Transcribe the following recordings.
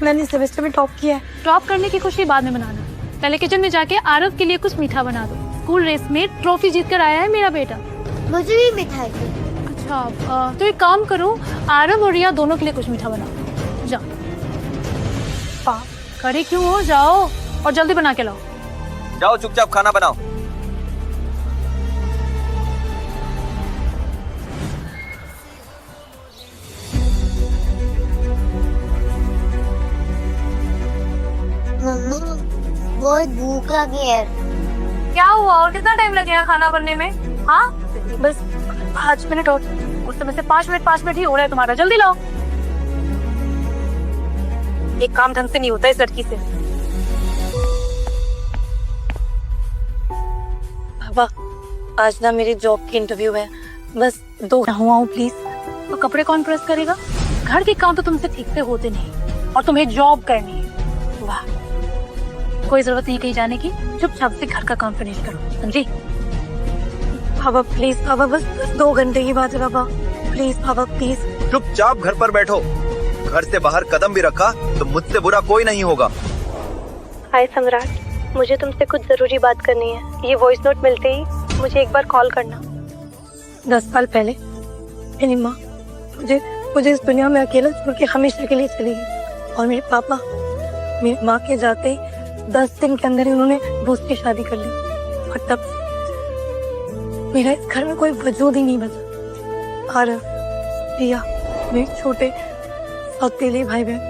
मैंने सेमेस्टर में टॉप किया है। टॉप करने की खुशी बाद में मनाना, पहले किचन में जाके आरव के लिए कुछ मीठा बना दो। स्कूल रेस में ट्रॉफी जीत कर आया है मेरा बेटा। मुझे भी मिठाई दो। अच्छा तो एक काम करो, आरव और रिया दोनों के लिए कुछ मीठा बनाओ। जाओ। खड़े क्यों हो, जाओ और जल्दी बना के लाओ। जाओ चुपचाप खाना बनाओ। मम्मी बहुत भूख लगी है। क्या हुआ और कितना टाइम लगेगा खाना बनने में? हाँ बस 5 मिनट और, उस समय से 5 मिनट ही हो रहा है तुम्हारा। जल्दी लाओ। एक काम ढंग से नहीं होता इस लड़की से। पापा आज ना मेरी जॉब की इंटरव्यू है, बस 2 हुआ हूँ प्लीज। तो कपड़े कौन प्रेस करेगा? घर के काम तो तुमसे ठीक से होते नहीं और तुम्हें जॉब करनी है। वाह, कोई जरूरत नहीं कहीं जाने की, चुपचाप से घर का काम फिनिश करो, समझी? पापा प्लीज, पापा बस 2 घंटे की बात है पापा, प्लीज पापा प्लीज। चुपचाप घर पर बैठो, घर से बाहर कदम भी रखा तो मुझसे बुरा कोई नहीं होगा। हाय सम्राट, मुझे तुमसे कुछ जरूरी बात करनी है। ये वॉइस नोट मिलते ही मुझे एक बार कॉल करना। 10 साल पहले मेरी माँ मुझे इस दुनिया में अकेला छोड़ के हमेशा के लिए चली गई और मेरे पापा मेरी माँ के जाते ही 10 दिन के अंदर ही उन्होंने दूसरी शादी कर ली और तब मेरा इस घर में कोई वजूद ही नहीं बचा। और रिया, मेरे छोटे अकेले भाई बहन,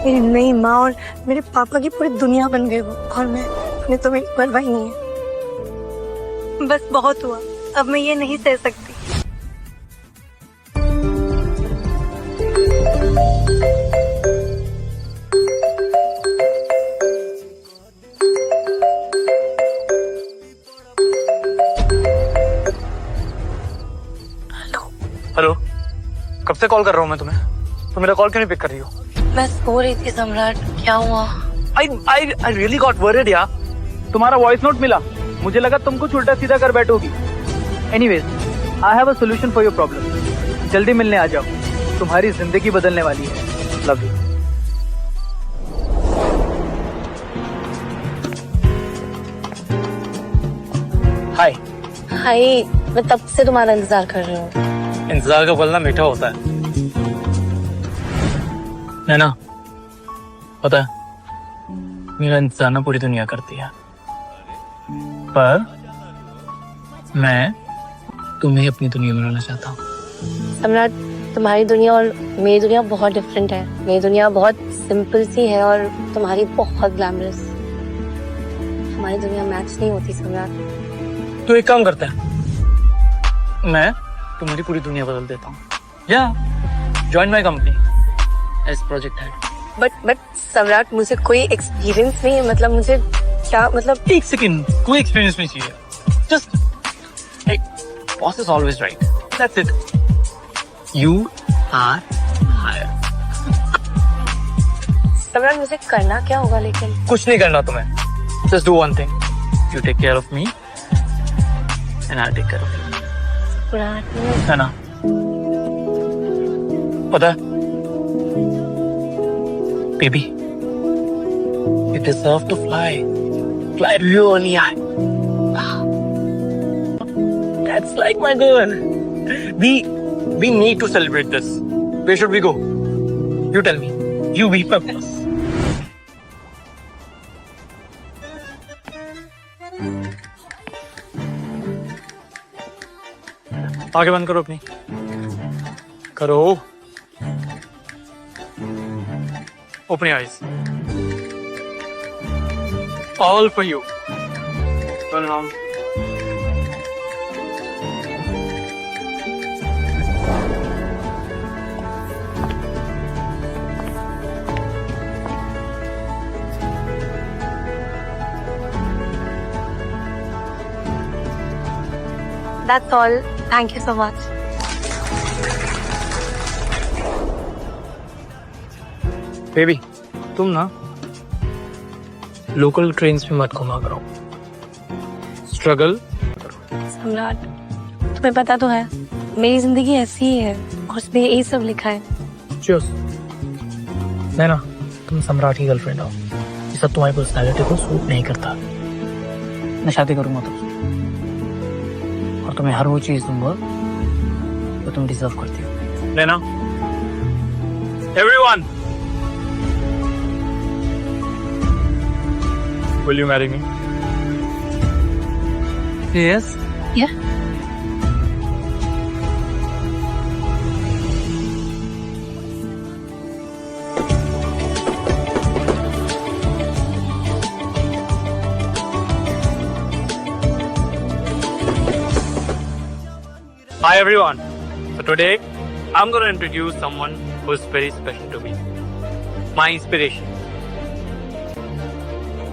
मेरी नई माँ और मेरे पापा की पूरी दुनिया बन गई वो, और मैं तो मेरी परवाह ही नहीं है। बस बहुत हुआ, अब मैं ये नहीं सह सकती। हेलो, कब से कॉल कर रहा हूँ मैं तुम्हें, तो मेरा कॉल क्यों नहीं पिक कर रही हो? मैं सो रही थी सम्राट, क्या हुआ? I really got worried यार। तुम्हारा वॉइस नोट मिला, मुझे लगा तुम कुछ उल्टा सीधा कर बैठोगी। Anyways, I have a solution for your problem। जल्दी मिलने आ जाओ, तुम्हारी जिंदगी बदलने वाली है। Love you. हाय। हाय, मैं तब से तुम्हारा इंतजार कर रही हूँ। इंतजार का फल ना मीठा होता है। नैना, पता है मेरा इंतजार ना पूरी दुनिया करती है, पर मैं तुम्हें अपनी दुनिया में रहना चाहता हूँ। सम्राट, तुम्हारी दुनिया और मेरी दुनिया बहुत डिफरेंट है। मेरी दुनिया बहुत सिंपल सी है और तुम्हारी बहुत ग्लैमरस। हमारी दुनिया मैच नहीं होती सम्राट। तो एक काम करते हैं, मैं तुम्हारी पूरी दुनिया बदल देता हूँ। या join my company as project head. But Samrat, मुझे कोई एक्सपीरियंस नहीं है। मतलब मुझे क्या, मतलब एक सेकंड, कोई एक्सपीरियंस नहीं चाहिए। जस्ट एक boss is always right, that's it. You are hired. Samrat, मुझे करना क्या होगा? लेकिन कुछ नहीं करना तुम्हें, just do one thing, you take care of me and I take care of you. है ना? पता है baby, you deserve to fly really high. That's like my girl. We need to celebrate this. Where should we go? You tell me. You be my boss. आगे बंद करो अपनी, करो। Open your eyes. All for you. Turn around. that's all. Thank you so much. Baby, तुम ना local trains में मत घुमा करो, स्ट्रगल करो। सम्राट, तुम्हें पता तो है मेरी जिंदगी ऐसी ही है और उसमें यही सब लिखा है। चीयर्स। नैना, तुम सम्राट की गर्लफ्रेंड हो, ये सब तुम्हारी पर्सनैलिटी को सूट नहीं करता। मैं शादी करूंगा तुमसे और तुम्हें हर वो चीज दूंगा जो तुम डिजर्व करती हो। लेना everyone, will you marry me? Yes Yeah. Hi everyone. So today I'm going to introduce someone who is very special to me. My inspiration.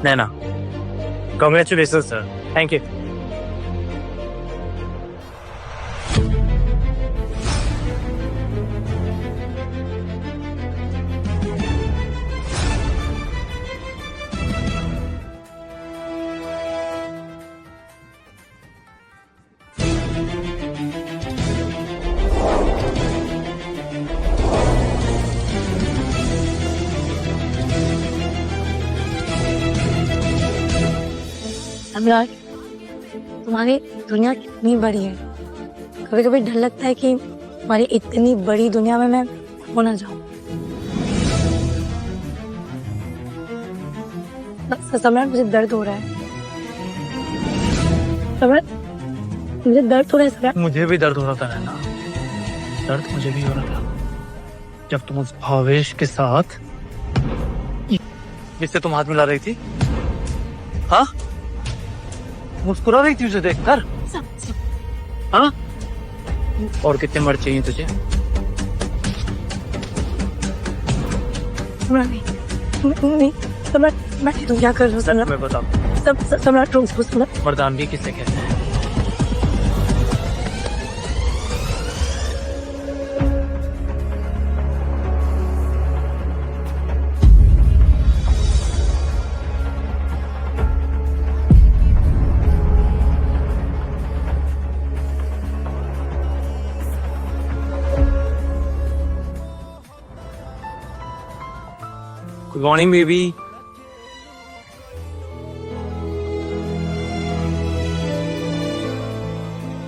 Naina. Congratulations sir. Thank you. सम्राट, तुम्हारी दुनिया कितनी बड़ी है। कभी कभी डर लगता है कि हमारी इतनी बड़ी दुनिया में मैं खो ना जाऊं। सम्राट, मुझे दर्द हो रहा है। सम्राट, मुझे दर्द हो रहा है। सम्राट, मुझे भी दर्द हो रहा था नैना, दर्द मुझे भी हो रहा था जब तुम उस भावेश के साथ जिससे तुम हाथ मिला रही थी, हाँ, मुस्कुरा रही थी उसे देखकर। हाँ, और कितने मर्द चाहिए तुझे? सम्राट नहीं, सम्राट, मैं तुम क्या कर रहे हो? सम्राट, मैं बताऊँ सम्राट रोज को सम्राट। मर्दानगी किसे कहते हैं? Good morning baby.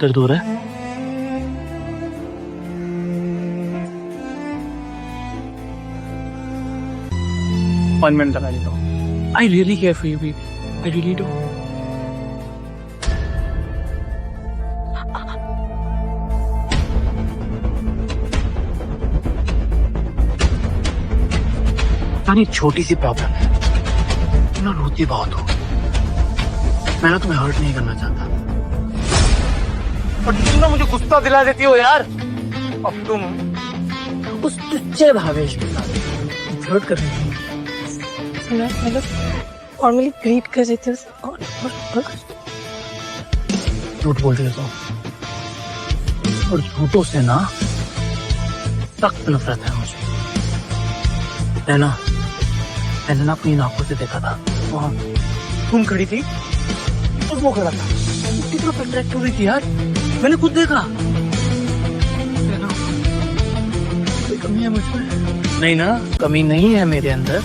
दर्द हो रहा है? Appointment लगा लेता हूँ. I really care for you baby. I really do. यानी छोटी सी प्रॉब्लम है, तुम ना रोती बहुत हो। मैं ना तुम्हें हर्ट नहीं करना चाहता, और तुम ना मुझे गुस्सा दिला देती हो यार। अब तुम उस तुच्चे भावेश के साथ फ्लर्ट कर रही हो। सम्राट, मतलब फॉर्मली ग्रीट कर रही थी उसे और झूठ बोल रही हो, और झूठों से ना सख्त नफरत है मुझे। मैंने ना अपनी आंखों से देखा था, वहाँ तुम खड़ी थी और वो खड़ा था, कितना कंट्रैक्ट हो रही थी यार, मैंने खुद देखा। कोई कमी है मुझमें? नहीं ना, कमी नहीं है मेरे अंदर,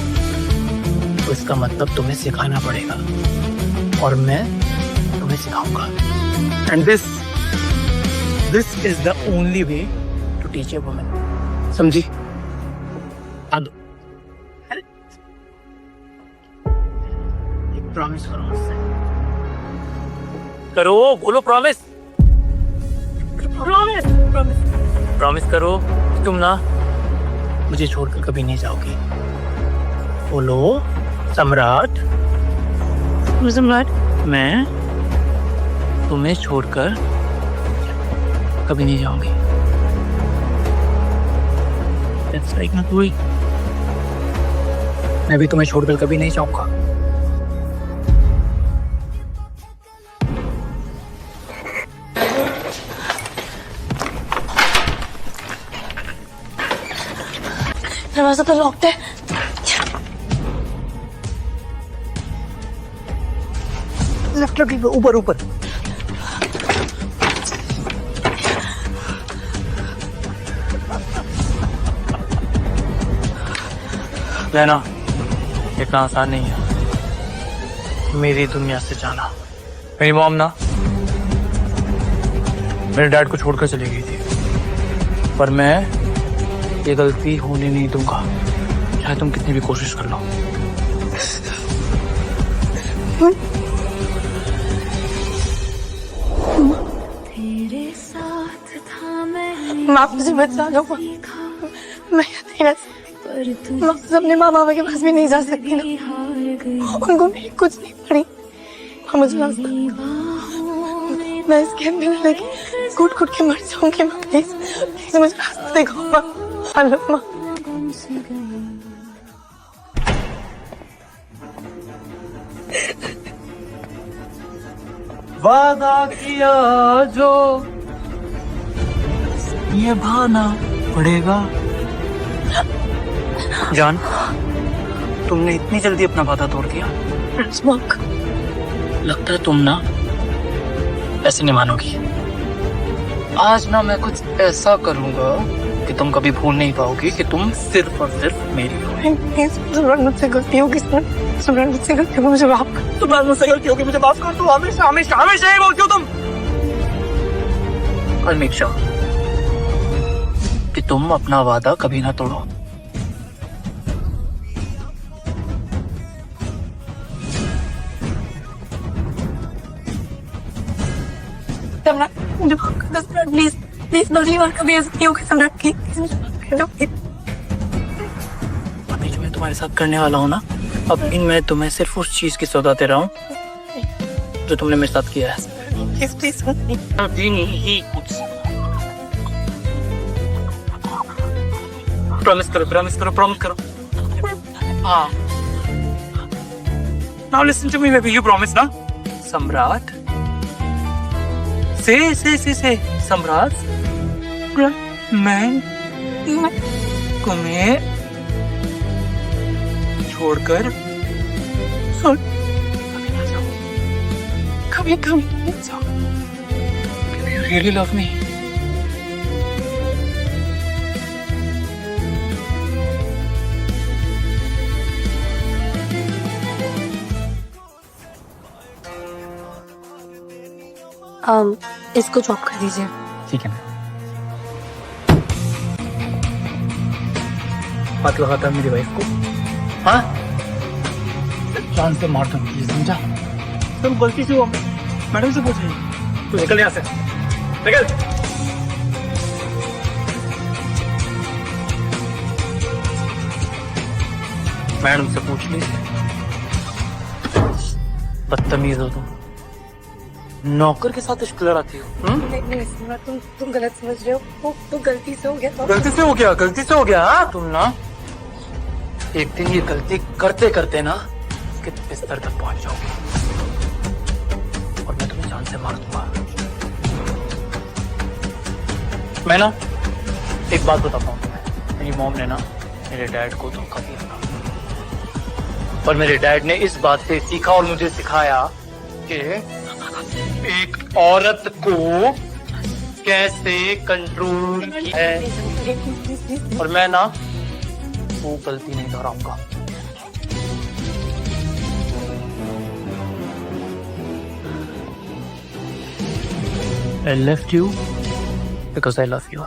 तो इसका मतलब तुम्हें सिखाना पड़ेगा और मैं तुम्हें सिखाऊंगा। And this is the only way to teach a woman, समझी? प्रॉमिस करो मुझसे। करो, बोलो प्रॉमिस. प्रॉमिस करो तुम ना मुझे छोड़कर कभी नहीं जाओगी। बोलो सम्राट। सम्राट, मैं तुम्हें छोड़कर कभी नहीं जाऊंगी। That's right, ना तू ही। मैं भी तुम्हें छोड़कर कभी नहीं जाऊंगा। दरवाजा तो लॉक्ड है। लेफ्ट ऊपर ऊपर। रहना, इतना आसान नहीं है मेरी दुनिया से जाना। मेरी मॉम ना मेरे डैड को छोड़कर चली गई थी, पर मैं ये गलती होने नहीं दूंगा, चाहे तुम कितनी भी कोशिश कर लो। माँ मुझे बचा लो माँ, मैं नहीं रह सकती। माँ अपने माँ बाबा के पास भी नहीं जा सकती ना, उनको मेरी कुछ नहीं पड़ी। माँ मुझे रास्ता, मैं इसके अंदर लगी कूट कूट के मर जाऊंगी। माँ प्लीज प्लीज मुझे रास्ता दिखाओ माँ। हेलो माँ। वादा किया जो ये भाना पड़ेगा। जान, तुमने इतनी जल्दी अपना वादा तोड़ दिया। लगता है तुम ना ऐसे नहीं मानोगी। आज ना मैं कुछ ऐसा करूंगा कि तुम कभी भूल नहीं पाओगी कि तुम सिर्फ और सिर्फ मेरी हो। मुझसे गलती होगी, मुझसे गलती होगी, मुझे माफ कर। तुम्हारे मुझसे गलती होगी, मुझे माफ कर दो। हमेशा हमेशा हमेशा ही बोलती हो तुम। और मेक श्योर कि तुम अपना वादा कभी ना तोड़ो। सम्राट मुझे माफ कर दो सम्राट, प्लीज प्लीज दूसरी बार कभी ऐसा नहीं होगा सम्राट की। अभी जो मैं तुम्हारे साथ करने वाला हूँ ना, अब मैं तुम्हें सिर्फ उस चीज की सौदा दे रहा हूँ जो तुमने मेरे साथ किया है। प्लीज प्रॉमिस करो, प्रॉमिस करो, प्रॉमिस करो। हाँ। Now listen to me, baby. You promise ना? सम्राट। Say. सम्राट। मैं तुम्हें छोड़कर कभी ना जाऊँ। कभी ना जाऊँ। You really love me. इसको ड्रॉप कर दीजिए। ठीक है। बात लगाता मेरी वाइफ को। हाँ? जान से मार दूँ, ये समझा? तुम गलती से हो, मैडम से पूछिए। तू निकल यहाँ से, निकल। मैडम से पूछ ली। बदतमीज हो तुम, नौकर के साथ इश्क लड़ाती हो। नहीं सम्राट, तुम गलत समझ रहे हो। वो गलती से हो गया। गलती से हो गया। हाँ? तुम ना एक दिन ये गलती करते करते ना इसके बिस्तर तक पहुंच जाओगे और मैं तुम्हें जान से मार दूंगा। मैं ना एक बात बताता हूँ तुम्हें, मेरी मॉम ने ना मेरे डैड को धोखा दिया था, और मेरे डैड ने इस बात से सीखा और मुझे सिखाया कि एक औरत को कैसे कंट्रोल है, और मैं ना वो गलती नहीं दोहराऊंगा। I left you because I love you.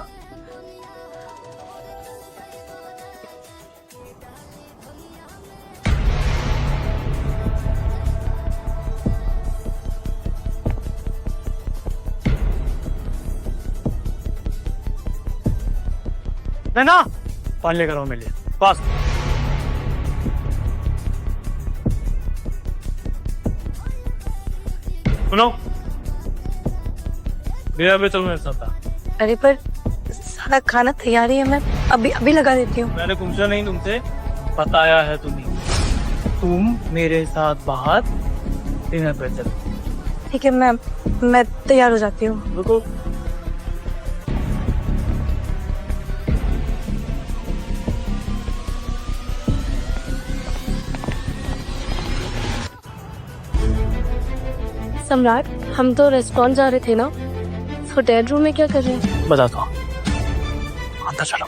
नैना, पानी लेकर आओ मेरे लिए, पास। सुनो, मेरा भी चलो मेरे साथ। अरे पर सारा खाना तैयार ही है, मैं अभी लगा देती हूँ। मैंने पूछा नहीं तुमसे, बताया है तुम्हें। तुम मेरे साथ बाहर डिनर पर चलो। ठीक है, मैं तैयार हो जाती हूँ। रुको। सम्राट, हम तो रेस्टोरेंट जा रहे थे ना, होटल रूम में क्या कर रहे हैं? बताता हूँ, अंदर चलो।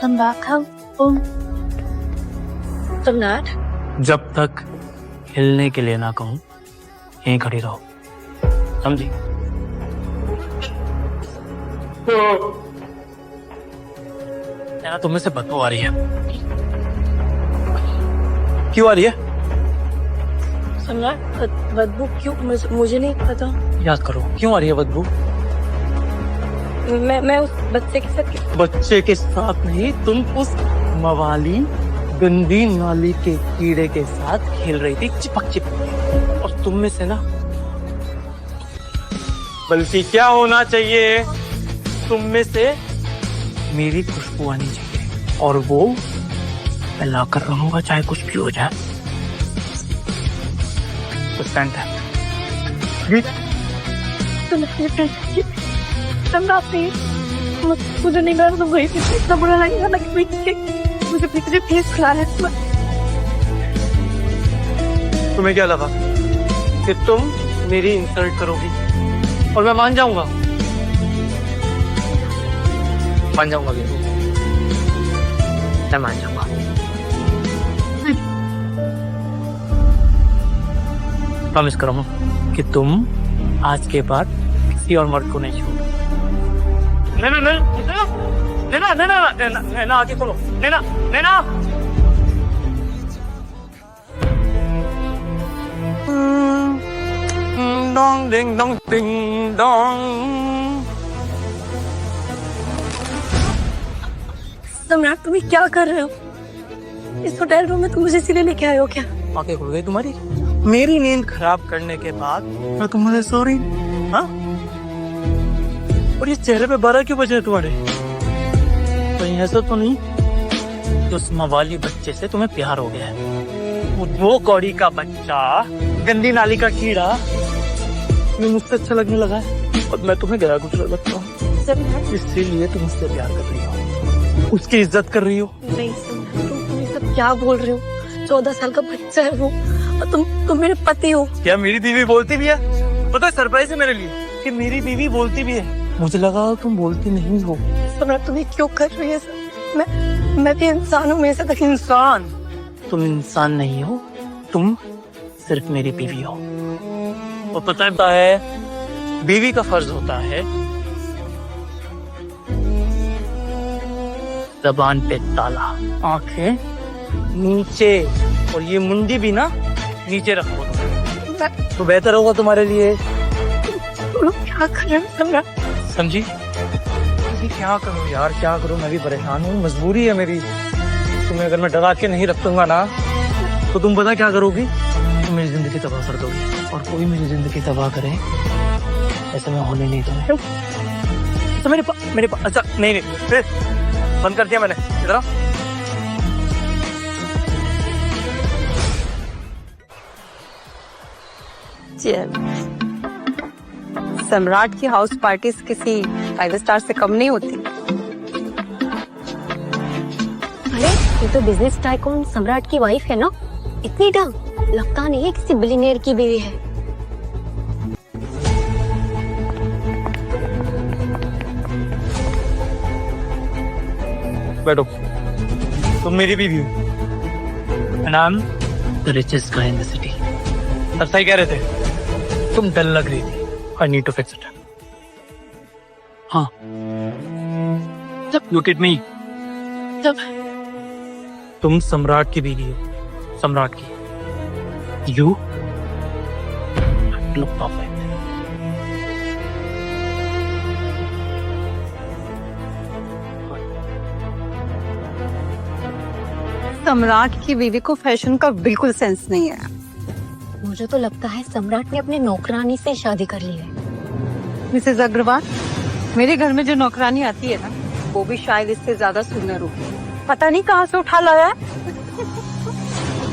सम्राट, सम्राट, जब तक हिलने के लिए ना कहूं यहीं खड़ी रहो, समझी? ना तुम्हें से बदबू आ रही है। क्यों आ रही है? सम्राट बदबू क्यों? मुझे नहीं पता। याद करो, क्यों आ रही है बदबू? मैं उस बच्चे के साथ। बच्चे के साथ नहीं, तुम उस मवाली गंदी नाली के कीड़े के साथ खेल रही थी, चिपक चिपक। और तुम में से ना, बल्कि क्या होना चाहिए, तुम में से मेरी खुशबू आनी चाहिए, और वो मैं ला कर रहूंगा चाहे कुछ भी हो जाए। तो स्टैंड है। सम्राट प्लीज, मुझे नहीं करना, तुम गई थी, इतना बुरा लगेगा ना कि मुझे पिछले प्लीज खिला है। तुम्हें क्या लगा कि तुम मेरी इंसल्ट करोगी और मैं मान जाऊंगा? मान जाऊंगा भी, मैं मान जाऊंगा। प्रॉमिस करो कि तुम आज के बाद किसी और मर्द को नहीं छोड़ो। नैना नैना नैना नैना नैना आगे खोलो, नैना नैना। डोंग डिंग डोंग डिंग डोंग। सम्राट तुम्हें क्या कर रहे हो? इस होटल रूम में तुम मुझे इसीलिए लेके आए हो क्या? आंखें खुल गई तुम्हारी? मेरी नींद खराब करने के बाद मैं तुम्हारे सॉरी? हाँ? और ये चेहरे पे 12 क्यों बजे तुम्हारे? कहीं ऐसा तो नहीं कि उस मवाली बच्चे से तुम्हें प्यार हो गया है? वो कौड़ी का बच्चा, गंदी नाली का कीड़ा मैं मुझसे अच्छा लगने लगा है और मैं तुम्हें गया गुजरा लगता हूँ, इसीलिए तुम उससे प्यार कर रही हो, उसकी इज्जत कर रही हो। नहीं सम्राट, तुम ये सब क्या बोल रहे हो? 14 साल का बच्चा है वो, और तुम मेरे पति हो। क्या मेरी बीवी बोलती भी है? पता है सरप्राइज है मेरे लिए कि मेरी बीवी बोलती भी है। मुझे लगा तुम बोलती नहीं हो। सम्राट तुम्हें क्यों कर रही है? मैं भी इंसान हूँ, मेरे साथ इंसान? तुम इंसान नहीं हो, तुम सिर्फ मेरी बीवी हो। और पता है बीवी का फर्ज होता है जबान पे ताला, आंखें नीचे, और ये मुंडी भी ना नीचे रखो तो बेहतर होगा तुम्हारे लिए। तुम लोग क्या कर रहे हो सम्राट? समझी? क्या करूं यार, क्या करूं, मैं भी परेशान हूँ, मजबूरी है मेरी। तुम्हें अगर मैं डरा के नहीं रख दूंगा ना तो तुम पता क्या करोगी? तुम मेरी जिंदगी तबाह कर दोगी, और कोई मेरी जिंदगी तबाह करे ऐसे मैं होने नहीं दूंगा। तो मेरे पास अच्छा नहीं बंद कर दिया मैंने। इधर आओ। सम्राट की हाउस पार्टीज किसी 5 स्टार से कम नहीं होती। अरे ये तो बिजनेस टाइकून सम्राट की वाइफ है ना, इतनी डम लगता नहीं है किसी बिलियनियर की बीवी है। बैठो, तुम मेरी बीवी हो and I am the richest guy in the city. Sir सही कह रहे थे, तुम डल लग रही थी। I need to fix it. हाँ, लुक एट मी। तुम सम्राट की बीवी हो, सम्राट की। You look perfect. सम्राट की बीवी को फैशन का बिल्कुल सेंस नहीं है। मुझे तो लगता है सम्राट ने अपने नौकरानी से शादी कर ली है। मिसेज अग्रवाल, मेरे घर में जो नौकरानी आती है ना, वो भी शायद इससे ज्यादा सुंदर होगी। पता नहीं कहाँ से उठा लाया है।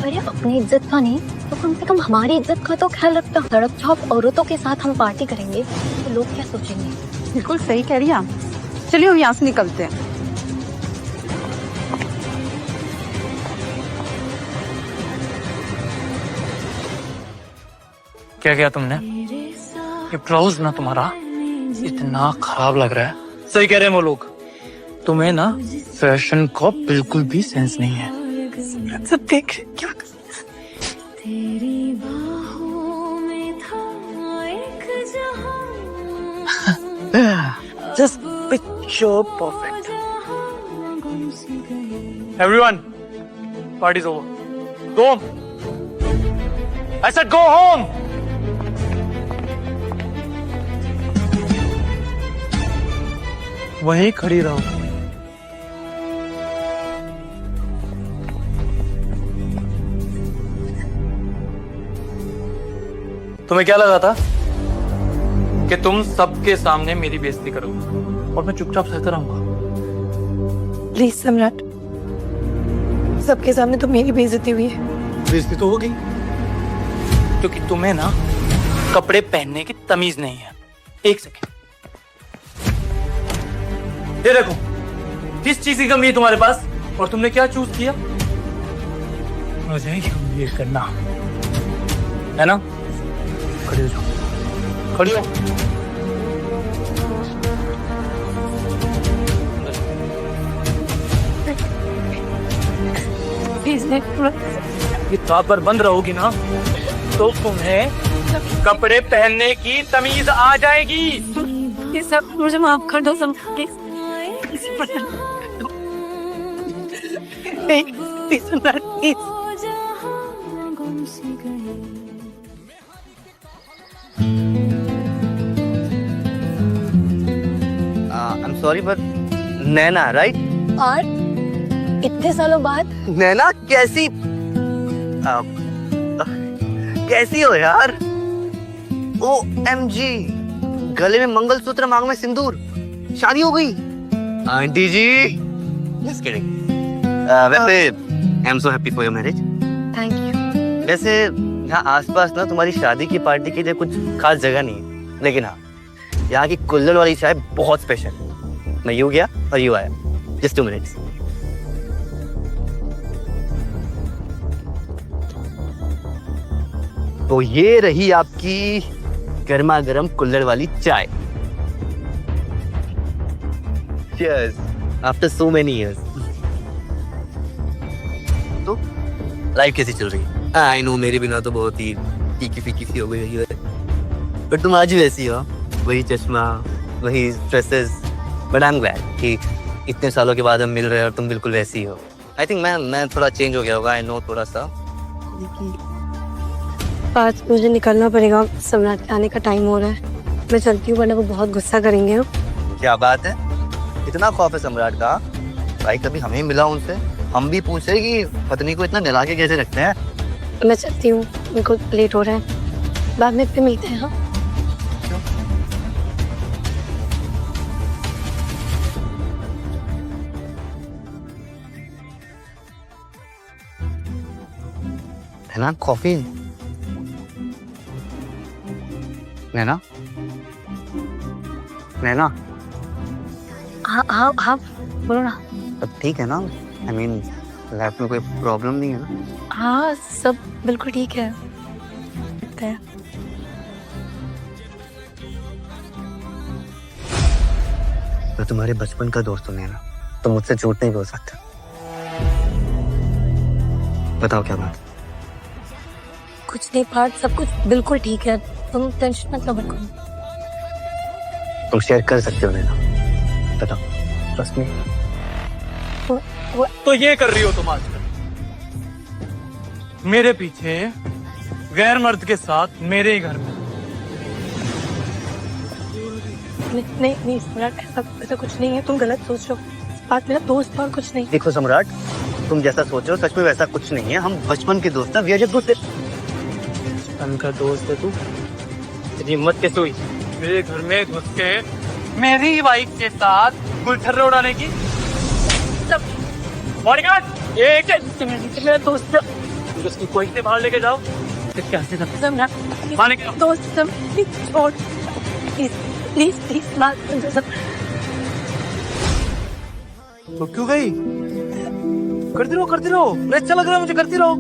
अरे अपनी इज्जत का नहीं तो कम से कम हमारी इज्जत का तो ख्याल रखता। सड़क चौक औरतों के साथ हम पार्टी करेंगे तो लोग क्या सोचेंगे? बिल्कुल सही कह रही हैं आप। चलिए हम यहाँ से निकलते हैं। क्या किया तुमने? ये ब्लाउज ना तुम्हारा इतना खराब लग रहा है। सही कह रहे हैं वो लोग, तुम्हें ना फैशन का बिल्कुल भी सेंस नहीं है। सब देख रहे क्या just picture perfect. Everyone, party's over. Go home. I said go home. वहीं खड़ी रहो. तुम्हें क्या लगा था कि तुम सबके सामने मेरी बेइज्जती करोगे और मैं चुपचाप सहता रहूंगा? प्लीज सम्राट, सबके सामने तो मेरी बेइज्जती हुई है. बेइज्जती तो होगी क्योंकि तुम्हें ना कपड़े पहनने की तमीज नहीं है. एक सेकेंड, ये देखो, किस चीज की कमी है तुम्हारे पास और तुमने क्या चूज किया? मुझे ये करना है ना. खड़ी हो जाओ, खड़ी हो. प्लीज ये रात भर बंद रहोगी ना तो तुम्हें कपड़े पहनने की तमीज आ जाएगी. ये सब मुझे माफ कर दो सम्राट. प्लीज सम्राट, please. I'm sorry but Naina right? और इतने सालों बाद नैना कैसी कैसी हो यार? OMG, गले में मंगलसूत्र, मांग में सिंदूर, शादी हो गई. आंटी जी, just kidding. वैसे I am so happy for your marriage. Thank you. वैसे यहाँ आसपास ना तुम्हारी शादी की पार्टी के लिए कुछ खास जगह नहीं है, लेकिन हाँ, यहाँ की कुल्हड़ वाली चाय बहुत स्पेशल है. मैं यूं गया और यूं आया. Just 2 minutes. तो ये रही आपकी गर्मा गर्म कुल्हड़ वाली चाय. Cheers. After so many years. तो लाइफ कैसी चल रही है? आई नो मेरे बिना तो बहुत ही फीकी फीकी सी हो गई है, पर तुम आज भी वैसी हो. वही चश्मा, वही stresses. But I am glad कि इतने सालों के बाद हम मिल रहे हैं और तुम बिल्कुल वैसी हो. आई थिंक मैं थोड़ा चेंज हो गया होगा. आई नो थोड़ा सा. आज मुझे निकलना पड़ेगा. सम्राट के आने का टाइम हो रहा है. मैं चलती हूँ वरना वो बहुत गुस्सा करेंगे. क्या बात है, इतना खौफ है सम्राट का? भाई कभी हमें मिला उनसे, हम भी पूछे कि पत्नी को इतना निला के कैसे रखते हैं. मैं चलती हूँ, मेरे को लेट हो रहा है. बाद में फिर मिलते हैं. हाँ, है ना कॉफी? नैना, नैना, हाँ हाँ हाँ, बोलो ना. सब ठीक है ना? आई मीन लाइफ में कोई प्रॉब्लम नहीं है ना? हाँ, सब बिल्कुल ठीक है. लगता है. मैं तुम्हारे बचपन का दोस्त हूँ नैना, तो मुझसे झूठ नहीं बोल सकता. बताओ क्या बात? कुछ नहीं पार्थ, सब कुछ बिल्कुल ठीक है. तुम टेंशन मत लो. बिल्कुल तुम शेयर कर सकते हो नैना, बताओ. बस में तो ये कर रही हो तुम आजकल, मेरे पीछे गैर मर्द के साथ मेरे ही घर में. नहीं नहीं सम्राट, ऐसा कुछ नहीं है. तुम गलत सोच रहे हो. बात मेरा दोस्त और कुछ नहीं. देखो सम्राट, तुम जैसा सोच रहे हो सच में वैसा कुछ नहीं है. हम बचपन के दोस्त हैं. We are just good. बचपन का दोस्त है तू? तेरी हिम्मत कैसे हुई मेरे घर में घुस के मेरी वाइफ के साथ गुलछर्रे उड़ाने की? बॉडीगार्ड, एक मेरा दोस्त. उसकी कोई से बाहर लेके जाओ. क्या से सम्राट, माने क्या? दोस्त प्लीज छोड़. प्लीज प्लीज प्लीज बात कर. सब तो क्यों गई? करती रहो करती रहो, अच्छा लग रहा है मुझे, करती रहो.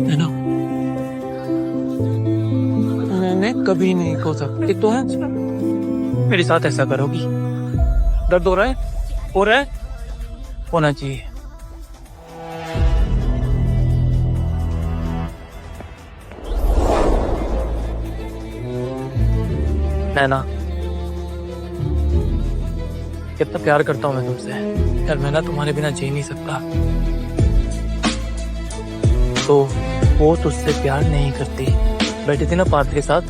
है ना, मैंने कभी नहीं हो सकती तो है मेरे साथ ऐसा करोगी? दर्द हो रहा है? हो रहा है? होना चाहिए। नैना, कितना प्यार करता हूँ मैं तुमसे यार। मैं ना तुम्हारे बिना जी नहीं सकता। तो वो तुझसे प्यार नहीं करती। बैठी थी ना पार्थ के साथ,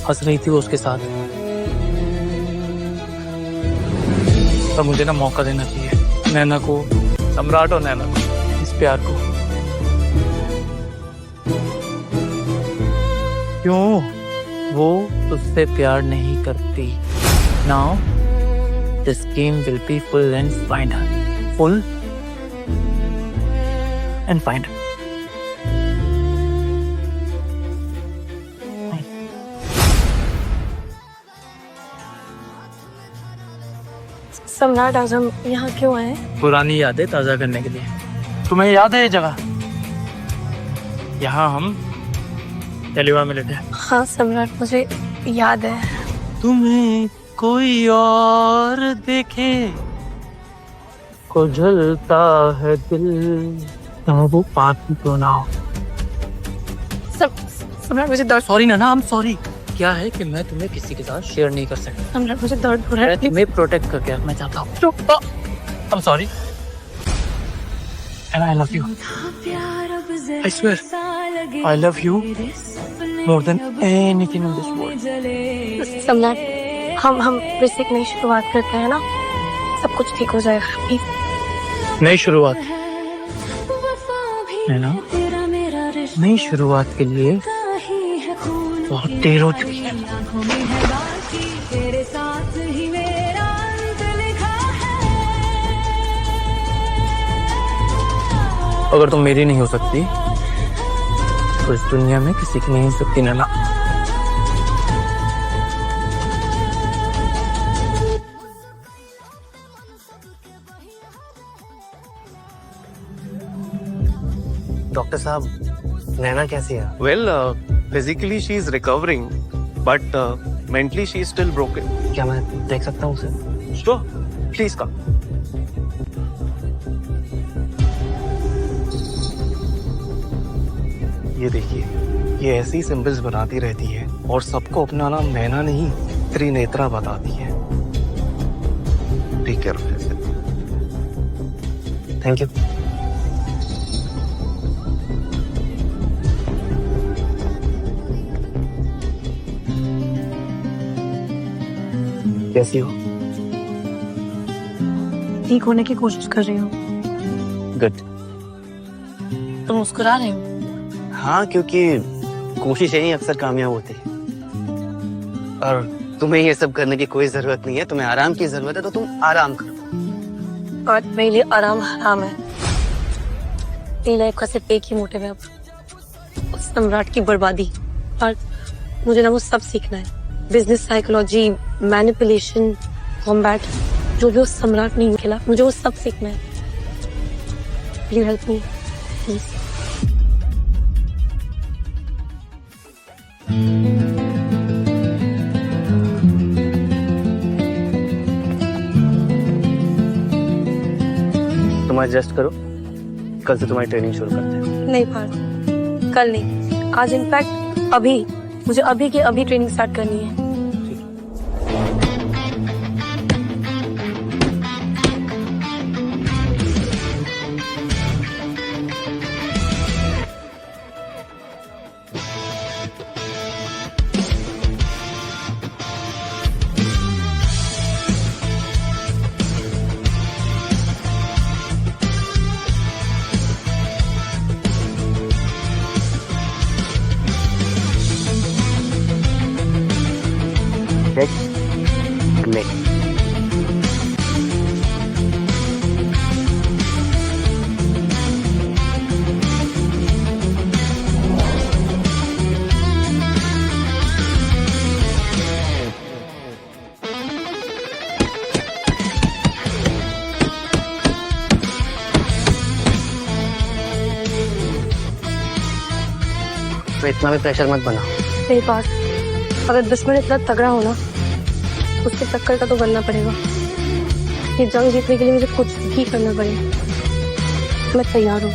हंस रही थी वो उसके साथ। तो मुझे ना मौका देना चाहिए नैना को, सम्राट और नैना को, इस प्यार को। क्यों? वो तुझसे प्यार नहीं करती। Now this game will be full and final. Full and final. सम्राट, आज हम यहाँ क्यों आए? पुरानी यादें ताजा करने के लिए। तुम्हें याद है ये जगह? यहाँ हम पहली बार मिले थे। हाँ सम्राट, मुझे याद है। तुम्हें कोई और देखे को जलता है दिल, तो वो पापी तो ना हो। सम्राट, मुझे दर्द। सॉरी ना, I'm सॉरी। क्या है कि मैं तुम्हें किसी के साथ शेयर नहीं कर सकता। सम्राट, मुझे दर्द हो रहा है। मैं तुम्हें प्रोटेक्ट करके रखना चाहता हूँ। I'm sorry and I love you. I swear I love you more than anything in this world. सम्राट, हम फिर से एक नई शुरुआत करते हैं ना, सब कुछ ठीक हो जाएगा। प्लीज। नई शुरुआत है ना? नई शुरुआत के लिए बहुत देर हो चुकी है। अगर तुम मेरी नहीं हो सकती तो इस दुनिया में किसी की नहीं हो सकती नैना। डॉक्टर साहब, नैना कैसी है? Well, physically she is recovering, but mentally she is still broken. क्या मैं देख सकता हूँ उसे? Sure, please come. ये देखिए, ये ऐसी सिंबल्स बनाती रहती है और सबको अपना नाम नैना नहीं त्रिनेत्रा बताती है। Take care of yourself. Thank you. कैसी हो? ठीक होने की कोशिश कर रही हूँ। गुड। तुम मुस्कुरा रहे हो? हाँ, क्योंकि कोशिशें ही अक्सर कामयाब होती है। और तुम्हें ये सब करने की कोई जरूरत नहीं है। तुम्हें आराम की जरूरत है तो तुम आराम करो। और मेरे लिए आराम हराम है। मेरी लाइफ का सिर्फ एक ही मोटिव है, अब सम्राट की बर्बादी। और मुझे ना वो सब सीखना है। बिजनेस साइकोलॉजी, मैनिपुलेशन, कॉम्बैट, जो भी उस सम्राट ने खेला, मुझे वो सब सीखना है। Please help me, please. तुम एडजस्ट करो, कल से तुम्हारी ट्रेनिंग शुरू करते हैं। नहीं पार्थ, कल नहीं, आज इनफैक्ट अभी। मुझे अभी के अभी ट्रेनिंग स्टार्ट करनी है। तो इतना भी प्रेशर मत बनाओ। नहीं पार्थ, अगर दुश्मन इतना तगड़ा हो ना, उसके टक्कर का तो बनना पड़ेगा। ये जंग जीतने के लिए मुझे कुछ भी करना पड़ेगा। मैं तैयार हूँ।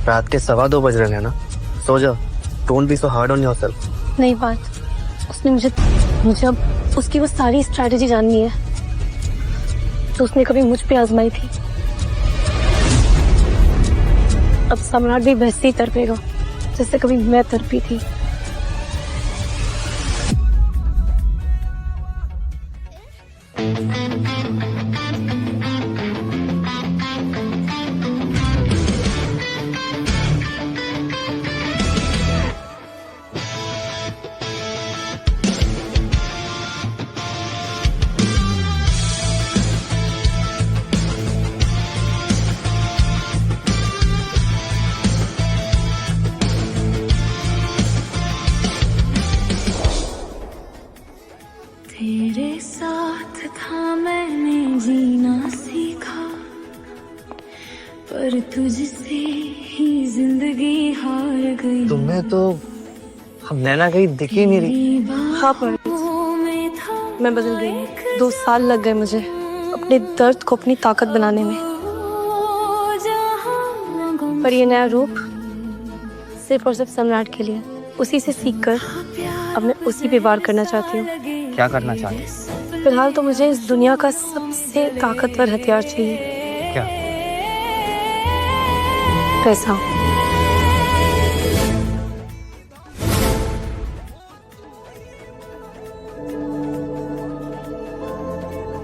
रात के 2:15 बज रहे हैं ना, सो जाओ। Don't be so hard on yourself. नहीं बात, उसने मुझे अब उसकी वो सारी स्ट्रैटेजी जाननी है तो उसने कभी मुझ पे आजमाई थी। अब सम्राट भी वैसे ही तड़पेगा जैसे कभी मैं तड़पी थी। तेरे साथ था मैंने जीना सीखा, पर तुझसे ही जिंदगी हार गई। तुम्हें तो हम नैना कहीं दिख ही नहीं रही। हाँ पर मैं बदल गई। 2 साल लग गए मुझे अपने दर्द को अपनी ताकत बनाने में, पर ये नया रूप सिर्फ और सिर्फ सम्राट के लिए। उसी से सीखकर अब मैं उसी पे वार करना चाहती हूँ। क्या करना चाहते? फिलहाल तो मुझे इस दुनिया का सबसे ताकतवर हथियार चाहिए। क्या? पैसा।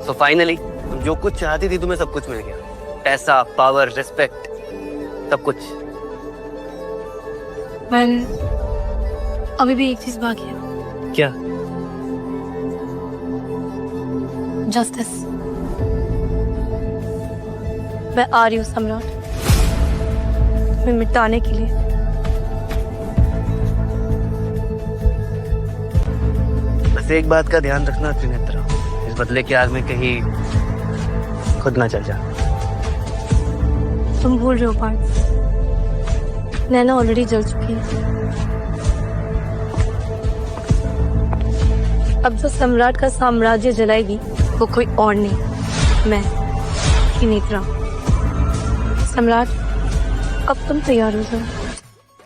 सो फाइनली तुम जो कुछ चाहती थी तुम्हें सब कुछ मिल गया। पैसा, पावर, रिस्पेक्ट, सब कुछ। मैं अभी भी एक चीज बाकी है। क्या? जस्टिस। मैं आ रही हूँ सम्राट, मैं मिटाने के लिए। बस एक बात का ध्यान रखना त्रिनेत्रा, इस बदले की आग में कहीं खुद ना चल जा। तुम भूल रहे हो पार्थ, नैना ऑलरेडी जल चुकी है। अब जो सम्राट का साम्राज्य जलाएगी वो कोई और नहीं, मैं त्रिनेत्रा। सम्राट अब तुम तैयार हो जाओ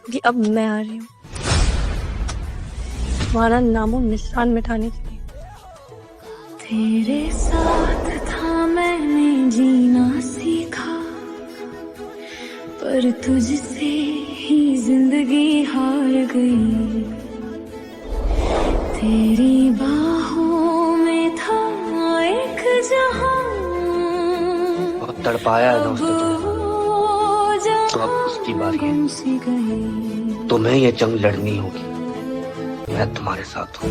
कि अब मैं आ रही हूँ तुम्हारा नामो निशान मिटाने के लिए। तेरे साथ था मैंने जीना सीखा, पर तुझसे ही जिंदगी हार गई। तेरी बाहों में था एक जहां, बहुत तड़पाया है दोस्तों तो अब उसकी बारी है। तुम्हें ये जंग लड़नी होगी, मैं तुम्हारे साथ हूँ।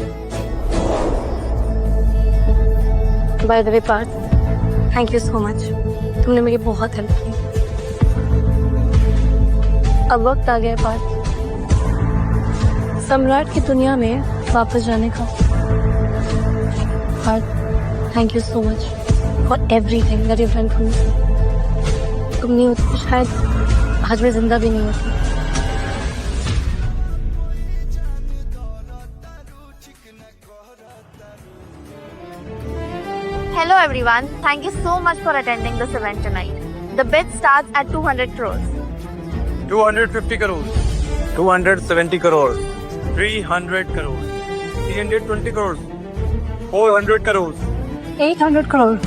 By the way Parth, thank you so much, तुमने मेरी बहुत हेल्प की। अब वक्त आ गया पार्थ सम्राट की दुनिया में वापस जाने का। Parth, thank you so much for everything that you done for me. तुम नहीं होती तो शायद आज मैं जिंदा भी नहीं होती। Hello everyone, thank you so much for attending this event tonight. The bid starts at 200 crores. 250 crores, 270 crores, 300 crores, 320 crores, 400 crores, 800 crore.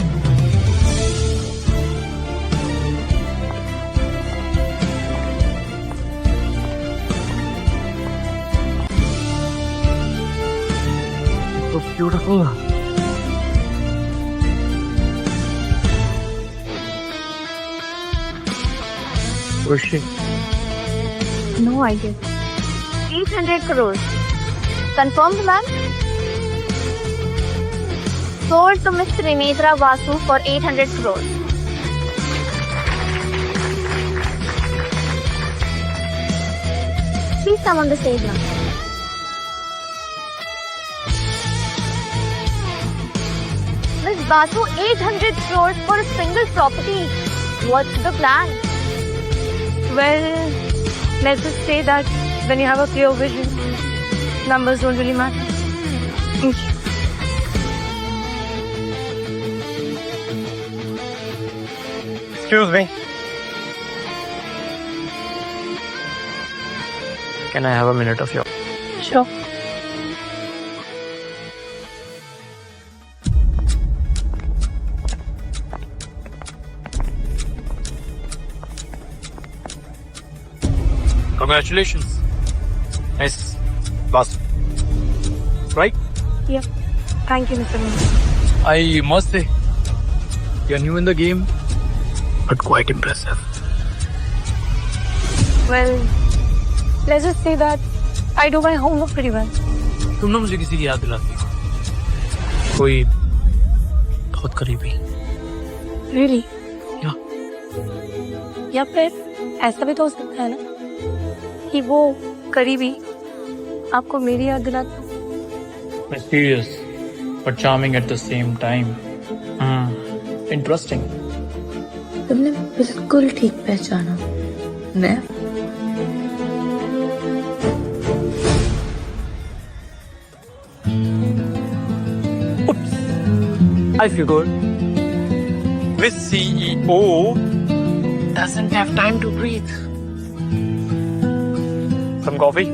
So beautiful. Where's she? No idea. 800 crores. Confirmed, ma'am? Sold to Miss Trinetra Vasu for 800 crores. Please come on the stage now. Miss Basu, 800 crores for a single property. What's the plan? Well, let's just say that when you have a clear vision, numbers don't really matter. Excuse me. Can I have a minute of yours? Sure. Congratulations. Nice. Boss. Right? Yeah. Thank you, Mr. Moon. I must say, you're new in the game, but quite impressive. Well, let's just say that I do my homework pretty well. तुम ना मुझे किसी की याद दिलाती हो, कोई बहुत करीबी. Really? Yeah. या फिर ऐसा भी तो हो सकता है ना कि वो करीबी आपको मेरी याद दिलाता. Mysterious, but charming at the same time. Interesting. तुमने बिल्कुल ठीक पहचाना. मैं I figured this CEO doesn't have time to breathe. Some coffee?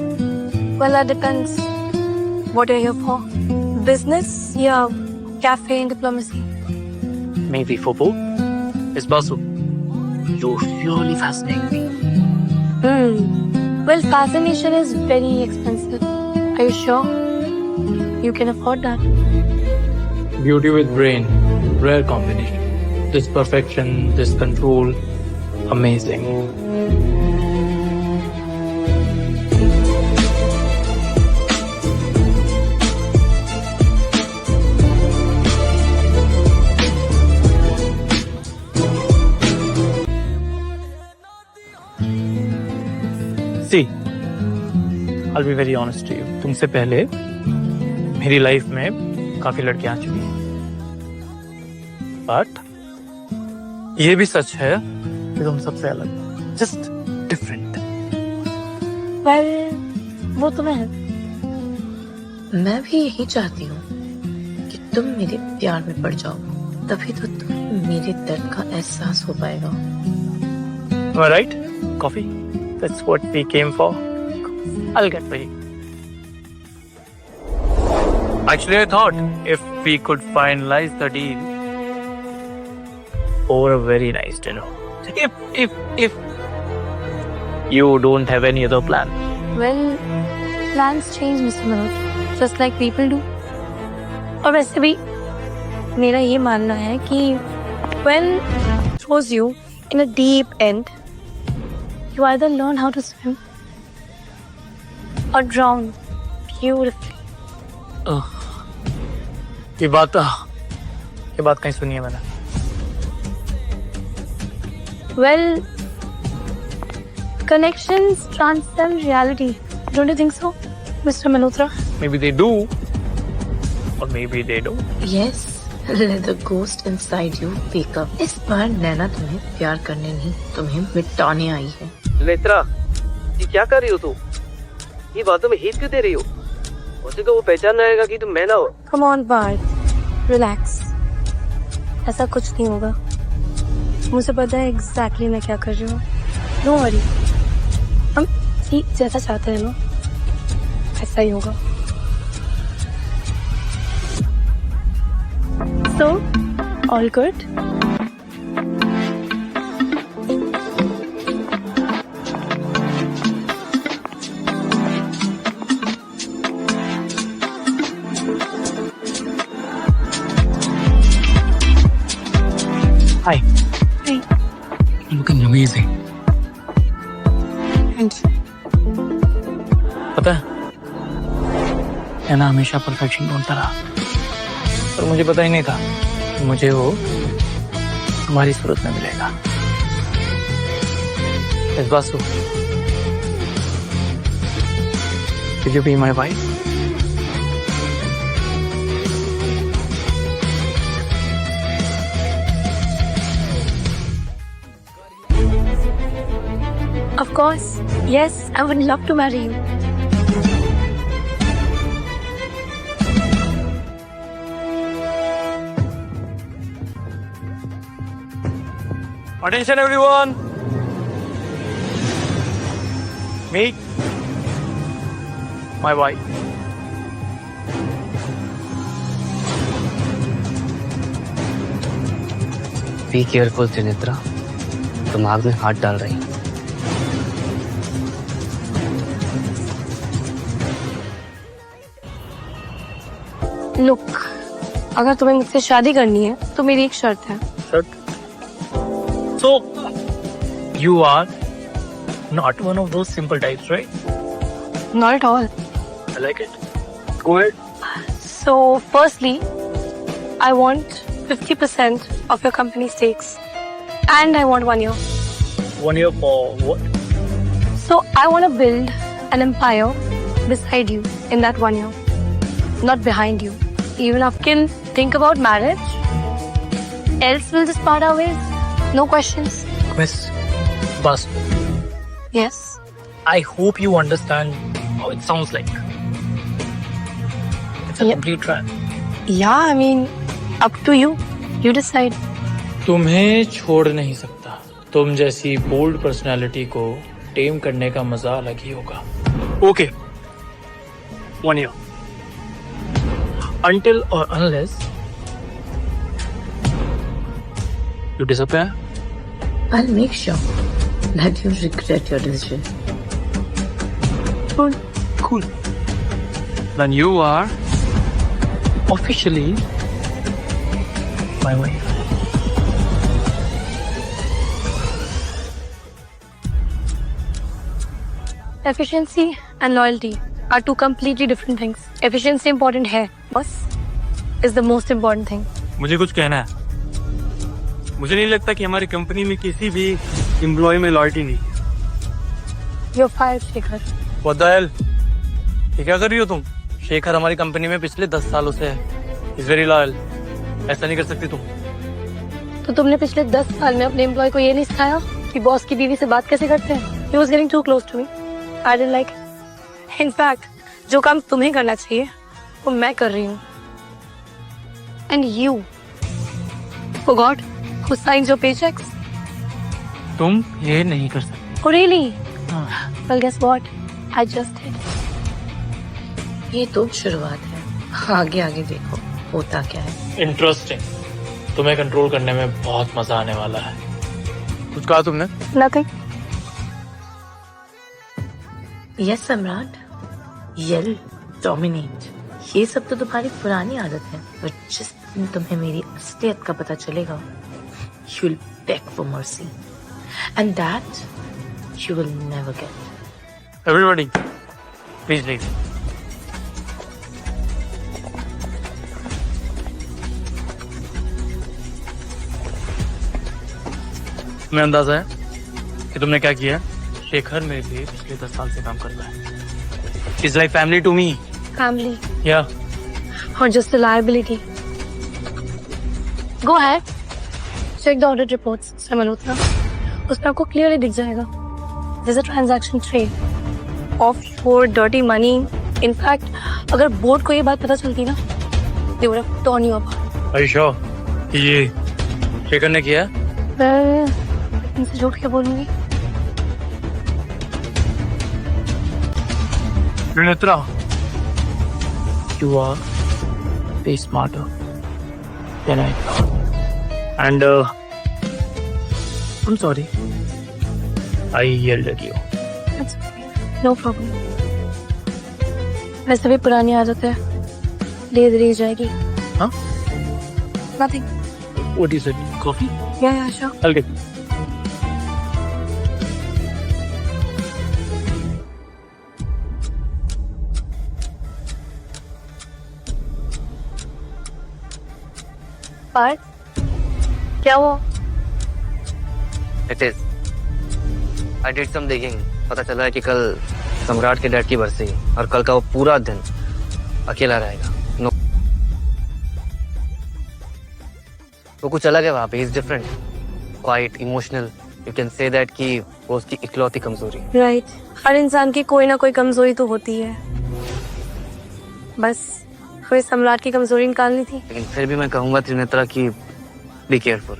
Well, that depends. What are you here for? Business या cafe and diplomacy? Maybe for both. Miss Basu, you really fascinate me. Well, fascination is very expensive. Are you sure? You can afford that. Beauty with brain, rare combination. This perfection, this control, amazing. See, I'll be very honest to you. तुमसे पहले मेरी life में काफी लड़कियां आ चुकी हैं, but ये भी सच है कि तुम सबसे अलग, जस्ट डिफरेंट. Well, वो तो मैं. मैं भी यही चाहती हूँ कि तुम मेरे प्यार में पड़ जाओ, तभी तो तुम्हें मेरे दर्द का एहसास हो पाएगा. Am I right? Coffee? That's what we came for. I'll get for you. Actually, I thought if we could finalize the deal over a very nice dinner. If you don't have any other plan. Well, plans change, Mr. Manoj, just like people do. और वैसे भी मेरा ये मानना है कि when throws you in a deep end, you either learn how to swim or drown beautifully. ये बात कहीं सुनी है मैंने. Well, connections transcend reality. Don't you think so, Mr. Malhotra? Maybe they do, or maybe they don't. Yes, let the ghost inside you wake up. इस बार नैना तुम्हें प्यार करने नहीं, तुम्हें मिटाने आई है. नेत्रा, ये क्या कर रही हो तू? ये बातों में हित क्यों दे रही हो? उसे को वो पहचान आएगा कि तुम मैं ना हो. Come on, Bart. Relax. ऐसा कुछ नहीं होगा. मुझे पता है exactly मैं क्या कर रही हूँ. Don't worry. हम ठीक जैसा चाहते हैं ना, ऐसा ही होगा. So, all good? Hi. Hey. Looking amazing. Thanks. पता है, नैना हमेशा परफेक्शन ढूंढता रहा, पर मुझे पता ही नहीं था कि मुझे वो तुम्हारी सूरत में मिलेगा. इस Basu, Will you be my wife? Of course. Yes, I would love to marry you. Attention everyone. Meet my wife. Be careful Trinetra, तुम आग में हाथ डाल रही। Look, अगर तुम्हें मुझसे शादी करनी है तो मेरी एक शर्त है। So, you are not one of those simple types, right? Not at all. I like it. Go ahead. So, firstly, I want 50% of your company stakes, and I want 1 year. 1 year for what? So, I want to build an empire beside you in that 1 year, not behind you. Even I can think about marriage. Else, we'll just part our ways. No questions. Miss Bas, Yes. I hope you understand how it sounds like. It's a Yeah. complete trap. Yeah, I mean, up to you. You decide. तुम्हें छोड़ नहीं सकता। तुम जैसी bold personality को टेम करने का मजा अलग ही होगा। Okay, 1 year. Until or unless you disappear. I'll make sure that you regret your decision. Cool. Then you are officially my wife. Efficiency and loyalty are two completely different things. Efficiency important है, बस is the most important thing. मुझे कुछ कहना है। मुझे नहीं लगता कि हमारी कंपनी में किसी भी एम्प्लॉय में लॉयल्टी नहीं है। You're fired, Shekhar. What the hell? ये क्या कर रही हो तुम? शेखर हमारी कंपनी में पिछले 10 सालों से है। He's very loyal. ऐसा नहीं कर सकती तुम। तो तुमने पिछले 10 साल में अपने एम्प्लॉय को ये नहीं सिखाया कि बॉस की बीवी से बात कैसे करते हैं? He was getting too close to me. I didn't like it. In fact, जो काम तुम्हें करना चाहिए वो मैं कर रही हूँ. And you forgot who signs your paychecks? तुम ये नहीं कर सकती। Oh really? Well, guess what? I just did. ये तो शुरुआत है, आगे आगे देखो होता क्या है। इंटरेस्टिंग। तुम्हें कंट्रोल करने में बहुत मजा आने वाला है। कुछ कहा तुमने? Nothing. यस सम्राट, येल, डोमिनेट, ये सब तो तुम्हारी पुरानी आदत है, बट जिस दिन तुम्हें मेरी असलियत का पता चलेगा, you will beg for mercy, and that you will never get. Everybody, please leave. तुम्हें अंदाजा है कि तुमने क्या किया? शेखर मेरे लिए पिछले 10 साल से काम कर रहा है। He's like family to me. Family Yeah. or just a liability? Go ahead. Check the audit reports. Mr. Malhotra. उसमें आपको clearly दिख जाएगा. There's a transaction trail of your dirty money. In fact, अगर बोर्ड को ये बात पता चलती ना, they would have torn you apart. Are you sure कि ये शेखर ने किया? Well, इनसे झूठ क्या बोलूंगी? Trinitra, you are way smarter than I thought. And I'm sorry. I yelled at you. That's okay. No problem. वैसे भी पुरानी आदत है, धीरे धीरे जाएगी. Huh? Nothing. What is it? Coffee? Yeah, sure. I'll get it. पर क्या हुआ? It is. I did some digging. पता चला है कि कल सम्राट के डैड की बरसी है और कल का वो पूरा दिन अकेला रहेगा। नो, वो कुछ अलग है वहाँ पे। He's different, quiet, emotional, you can say that कि वो उसकी इकलौती कमजोरी है। राइट हर इंसान की कोई ना कोई कमजोरी तो होती है, बस हमें सम्राट की कमजोरी निकालनी थी। लेकिन फिर भी मैं कहूंगा त्रिनेत्रा कि be careful.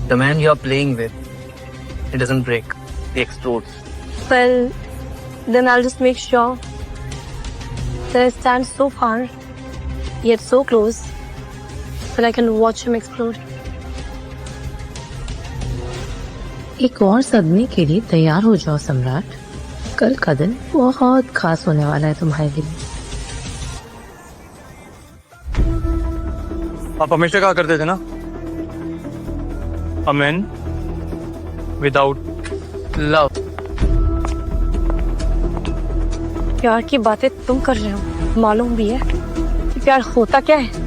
The man you are playing with, it doesn't break, he explodes. Well, then I'll just make sure that I stand so far, yet so close, that I can watch him explode. एक और सदमे के लिए तैयार हो जाओ सम्राट। कल का दिन बहुत खास होने वाला है तुम्हारे लिए। आप हमेशा कहा करते थे ना, a man without love। प्यार की बातें तुम कर रहे हो, मालूम भी है कि प्यार होता क्या है।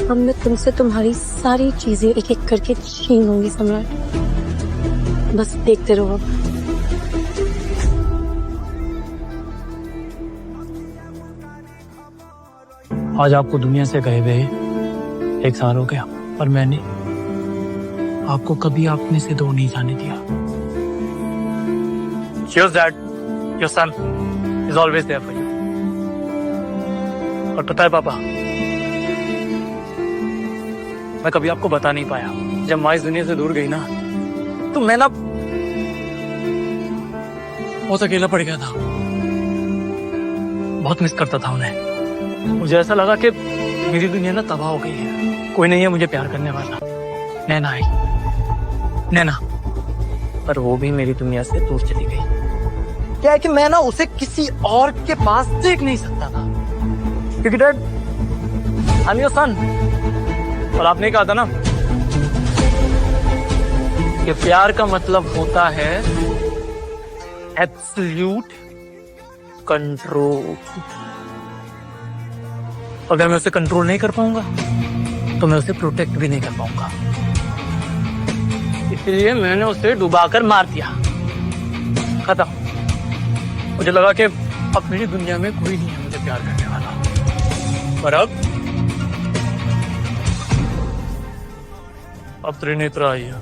अब मैं तुमसे तुम्हारी सारी चीजें एक एक करके छीन लूंगी सम्राट, बस देखते रहो। अब आज आपको दुनिया से गए हुए 1 साल हो गया, पर मैंने आपको कभी अपने से दूर नहीं जाने दिया। Here's that, your son is always there for you। और पता है पापा, मैं कभी आपको बता नहीं पाया, जब माँ इस दुनिया से दूर गई ना, तो मैं ना बहुत अकेला पड़ गया था, बहुत मिस करता था उन्हें। मुझे ऐसा लगा कि मेरी दुनिया ना तबाह हो गई है, कोई नहीं है मुझे प्यार करने वाला। नैना आई, नैना, पर वो भी मेरी दुनिया से दूर चली गई। क्या है कि मैं ना उसे किसी और के पास देख नहीं सकता था, क्योंकि dad I am your son. और आपने कहा था ना कि प्यार का मतलब होता है एब्सोल्यूट कंट्रोल। अगर मैं उसे कंट्रोल नहीं कर पाऊंगा तो मैं उसे प्रोटेक्ट भी नहीं कर पाऊंगा, इसलिए मैंने उसे डुबाकर मार दिया, खत्म। मुझे लगा कि अब मेरी दुनिया में कोई नहीं है मुझे प्यार करने वाला, पर अब त्रिनेत्रा आई है।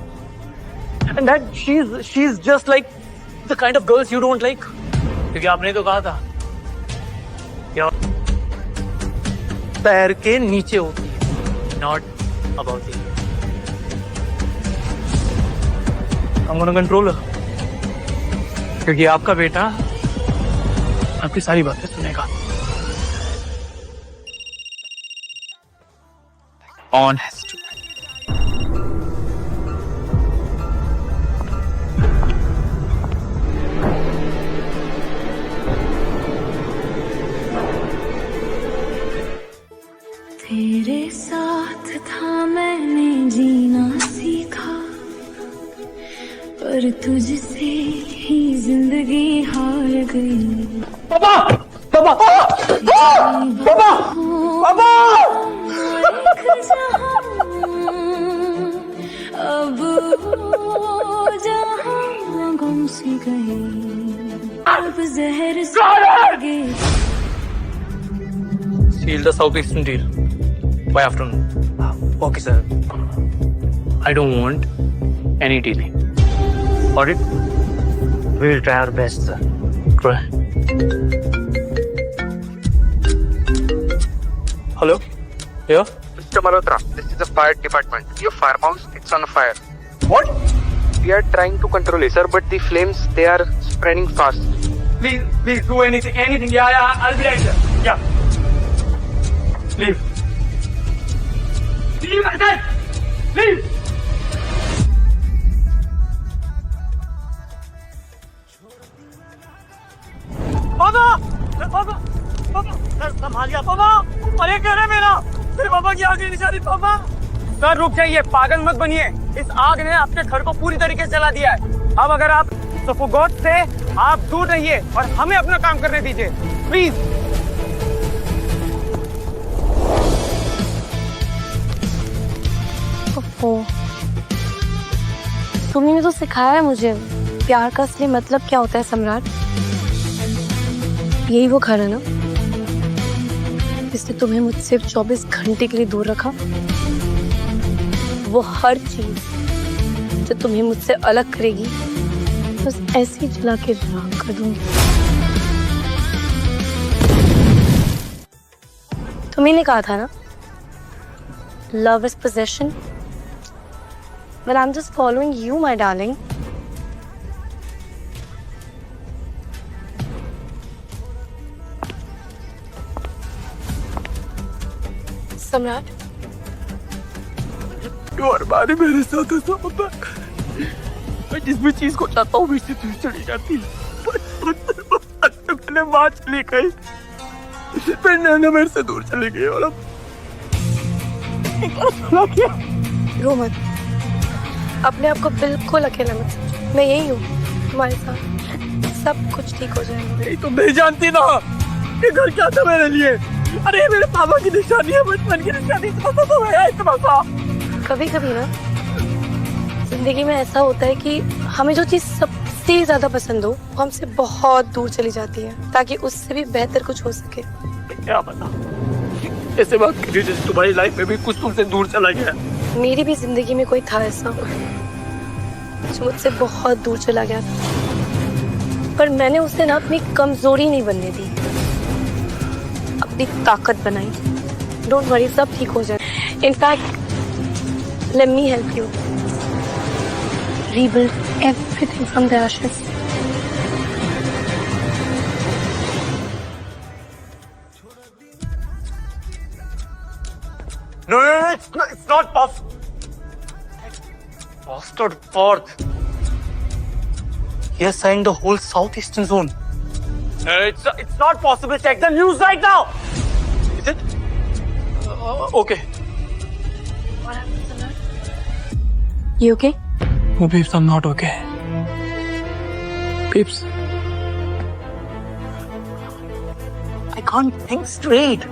And that she's just like the kind of girls you don't like, क्योंकि आपने तो कहा था क्या पैर के नीचे होती है, not above the। I'm gonna control her, क्योंकि आपका बेटा आपकी सारी बातें सुनेगा। Honest। तेरे साथ था मैंने जीना सीखा, पर तुझसे ही जिंदगी हार गई। पापा पापा पापा पापा अब हो जहां गुम सी गई, अब जहर से लगे। Seal the southeastern deal by afternoon. Okay, sir. I don't want any dealing. Got it? We will try our best, sir. Try. Hello? Yeah? Mr. Malhotra, this is the fire department. Your firehouse, it's on fire. What? We are trying to control it, sir, but the flames, they are spreading fast. Please do anything. Yeah, I'll be right there. Yeah. Leave. Leave, I said! Leave! पापा! पापा! पापा! Sir संभालिए पापा! अरे क्या है मेरा? मेरे पापा की आग की निशानी पापा! सर रुक जाइए, पागल मत बनिए। इस आग ने आपके घर को पूरी तरीके से जला दिया है। अब अगर आप तो गॉड से आप दूर रहिए और हमें अपना काम करने दीजिए, प्लीज। तुमने तो सिखाया है मुझे प्यार का असली मतलब क्या होता है सम्राट। यही वो घर है ना जिसने तुम्हें मुझसे 24 घंटे के लिए दूर रखा। वो हर चीज जो तुम्हें मुझसे अलग करेगी बस ऐसे ही जला के राख कर दूंगी। तुम्ही ने कहा था ना, love is possession. Well, I'm just following you, my darling. सम्राट, तू हर बार मेरे साथ ऐसा होता है। मैं जिस भी चीज को चाहता हूँ मुझसे दूर चली जाती है। मैंने माँ चली गई, फिर नैना मेरे से दूर चली गई और अब रो मत, अपने आप को बिल्कुल अकेला मत समझो। मैं यही हूँ तुम्हारे साथ, सब कुछ ठीक हो जाएगा। नहीं तुम नहीं जानती ना ये घर क्या था मेरे लिए। अरे मेरे पापा की निशानी है, बचपन की निशानी। इतना सा कभी कभी ना जिंदगी में ऐसा होता है कि हमें जो चीज सबसे ज्यादा पसंद हो वो हमसे बहुत दूर चली जाती है, ताकि उससे भी बेहतर कुछ हो सके। क्या पता ऐसे बात कीजिए जैसे तुम्हारी लाइफ में भी कुछ तुमसे दूर चला गया। मेरी भी जिंदगी में कोई था ऐसा जो मुझसे बहुत दूर चला गया था, पर मैंने उसे ना अपनी कमजोरी नहीं बनने दी, अपनी ताकत बनाई। डोंट वरी, सब ठीक हो जाए। In fact let me help you rebuild everything from the ashes. No, it's not possible. Bastard Parth. He has signed the whole southeastern zone. It's not possible. Check the news right now. Is it? Okay. You okay? No, Peeps, I'm not okay. Peeps. I can't think straight.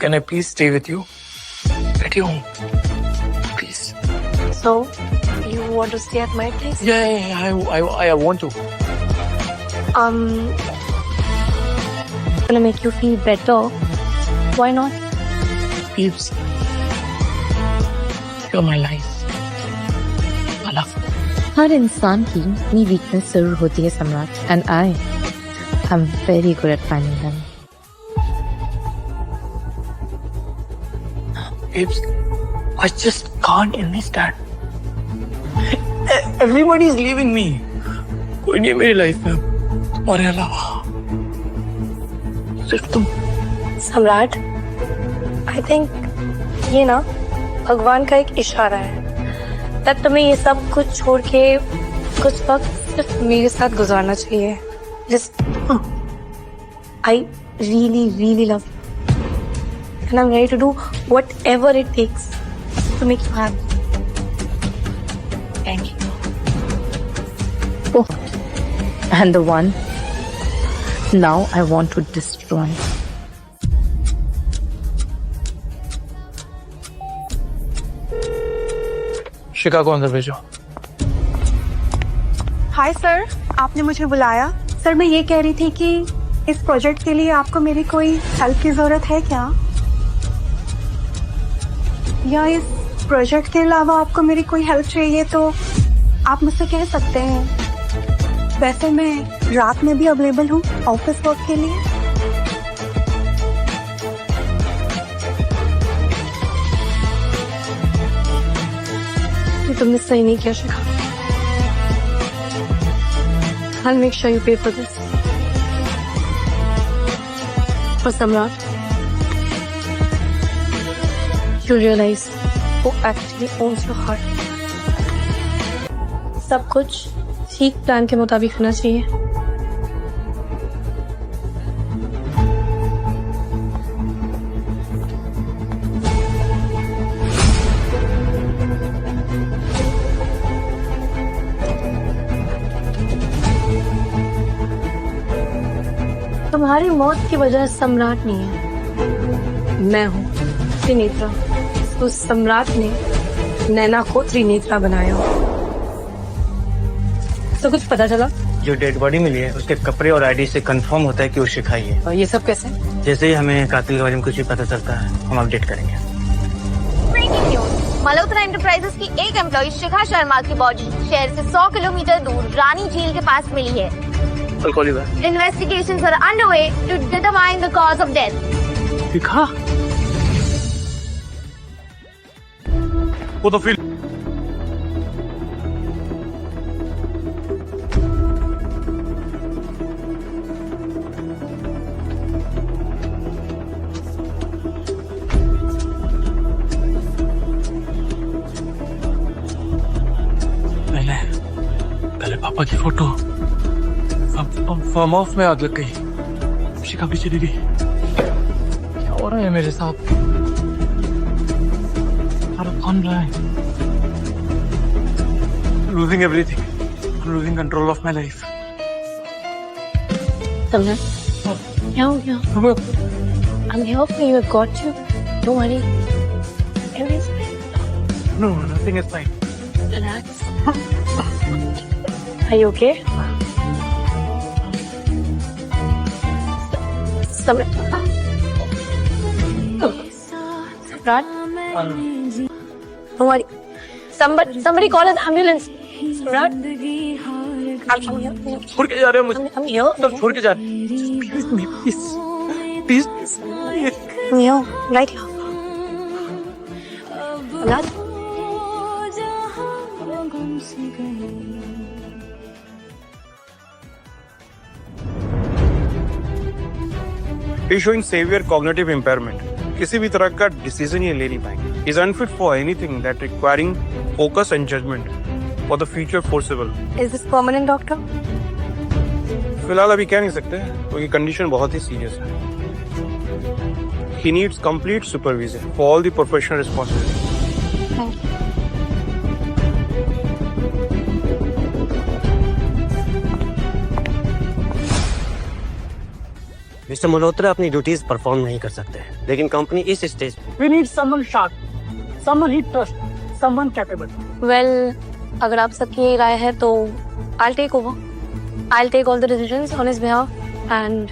Can I please stay with you? At your home. Please. So, you want to stay at my place? Yeah, I want to. Gonna make you feel better. Why not? Peeps. You're my life. My love. हर इंसान की अपनी weakness जरूर होती है सम्राट, and I am very good at finding them. Peeps, I just can't understand. Everybody is leaving me. कोई नहीं मेरी लाइफ में तुम्हारे अलावा, सिर्फ तुम। सम्राट, आई थिंक ये ना भगवान का एक इशारा है, तब तुम्हें ये सब कुछ छोड़ के कुछ वक्त सिर्फ मेरे साथ गुजारना चाहिए। Just, I really love you. And I'm ready to do whatever it takes to make you happy. Thank you. Oh, and the one now I want to destroy. शिका को अंदर भेजो। हाय सर, आपने मुझे बुलाया। सर मैं ये कह रही थी कि इस प्रोजेक्ट के लिए आपको मेरी कोई हेल्प की जरूरत है क्या, या इस प्रोजेक्ट के अलावा आपको मेरी कोई हेल्प चाहिए तो आप मुझसे कह सकते हैं। वैसे मैं रात में भी अवेलेबल हूँ ऑफिस वर्क के लिए। ये तुमने सही नहीं किया शिखा। I'll make sure you pay for this. For सम्राट, you realize who actually owns your heart. सब कुछ ठीक प्लान के मुताबिक होना चाहिए। तुम्हारी मौत की वजह सम्राट नहीं है, मैं हूँ त्रिनेत्रा। तो सम्राट ने नैना को त्रिनेत्रा बनाया। तो कुछ पता चला? जो डेड बॉडी मिली है उसके कपड़े और आईडी से कंफर्म होता है कि वो शिखा ही है। और ये सब कैसे? जैसे ही हमें कातिल के बारे में कुछ भी पता चलता है हम अपडेट करेंगे। Breaking news. मल्होत्रा एंटरप्राइजेस की एक एम्प्लॉय शिखा शर्मा की बॉडी शहर से 100 किलोमीटर दूर रानी झील के पास मिली है। Investigations are underway to determine the cause of death. दिखा वो तो फिर पहले पापा की फोटो, अब फार्म हाउस में आग लग गई, शिखा भी चली गई। क्या हो रहा है मेरे साथ? सारा कौन रहा है? Losing everything. I'm losing control of my life. Samrat, क्या हो गया? I'm here for you. I got you. Don't worry. Everything's fine. No, nothing is fine. Relax. Are you okay? Samrat. Samrat. Don't worry. Somebody call an ambulance. Samrat. I'm here. छोड़ के जा रहे हो मुझे? I'm here. सब छोड़ के जा रहे हो? Please. I'm here, right here. Samrat. He's showing severe cognitive impairment. किसी भी तरह का डिसीजन ये ले नहीं पाएंगे. He's unfit for anything that requiring focus and judgment for the future foreseeable. Is this permanent, doctor? फिलहाल अभी कह नहीं सकते क्योंकि कंडीशन बहुत ही सीरियस है. He needs complete supervision for all the professional responsibilities. Thank you. Mister Malhotra अपनी duties perform नहीं कर सकते, लेकिन कंपनी इस स्टेज पे We need someone sharp, someone he trust, someone capable. Well, अगर आप सबकी यही राय है तो I'll take over. I'll take all the decisions on his behalf and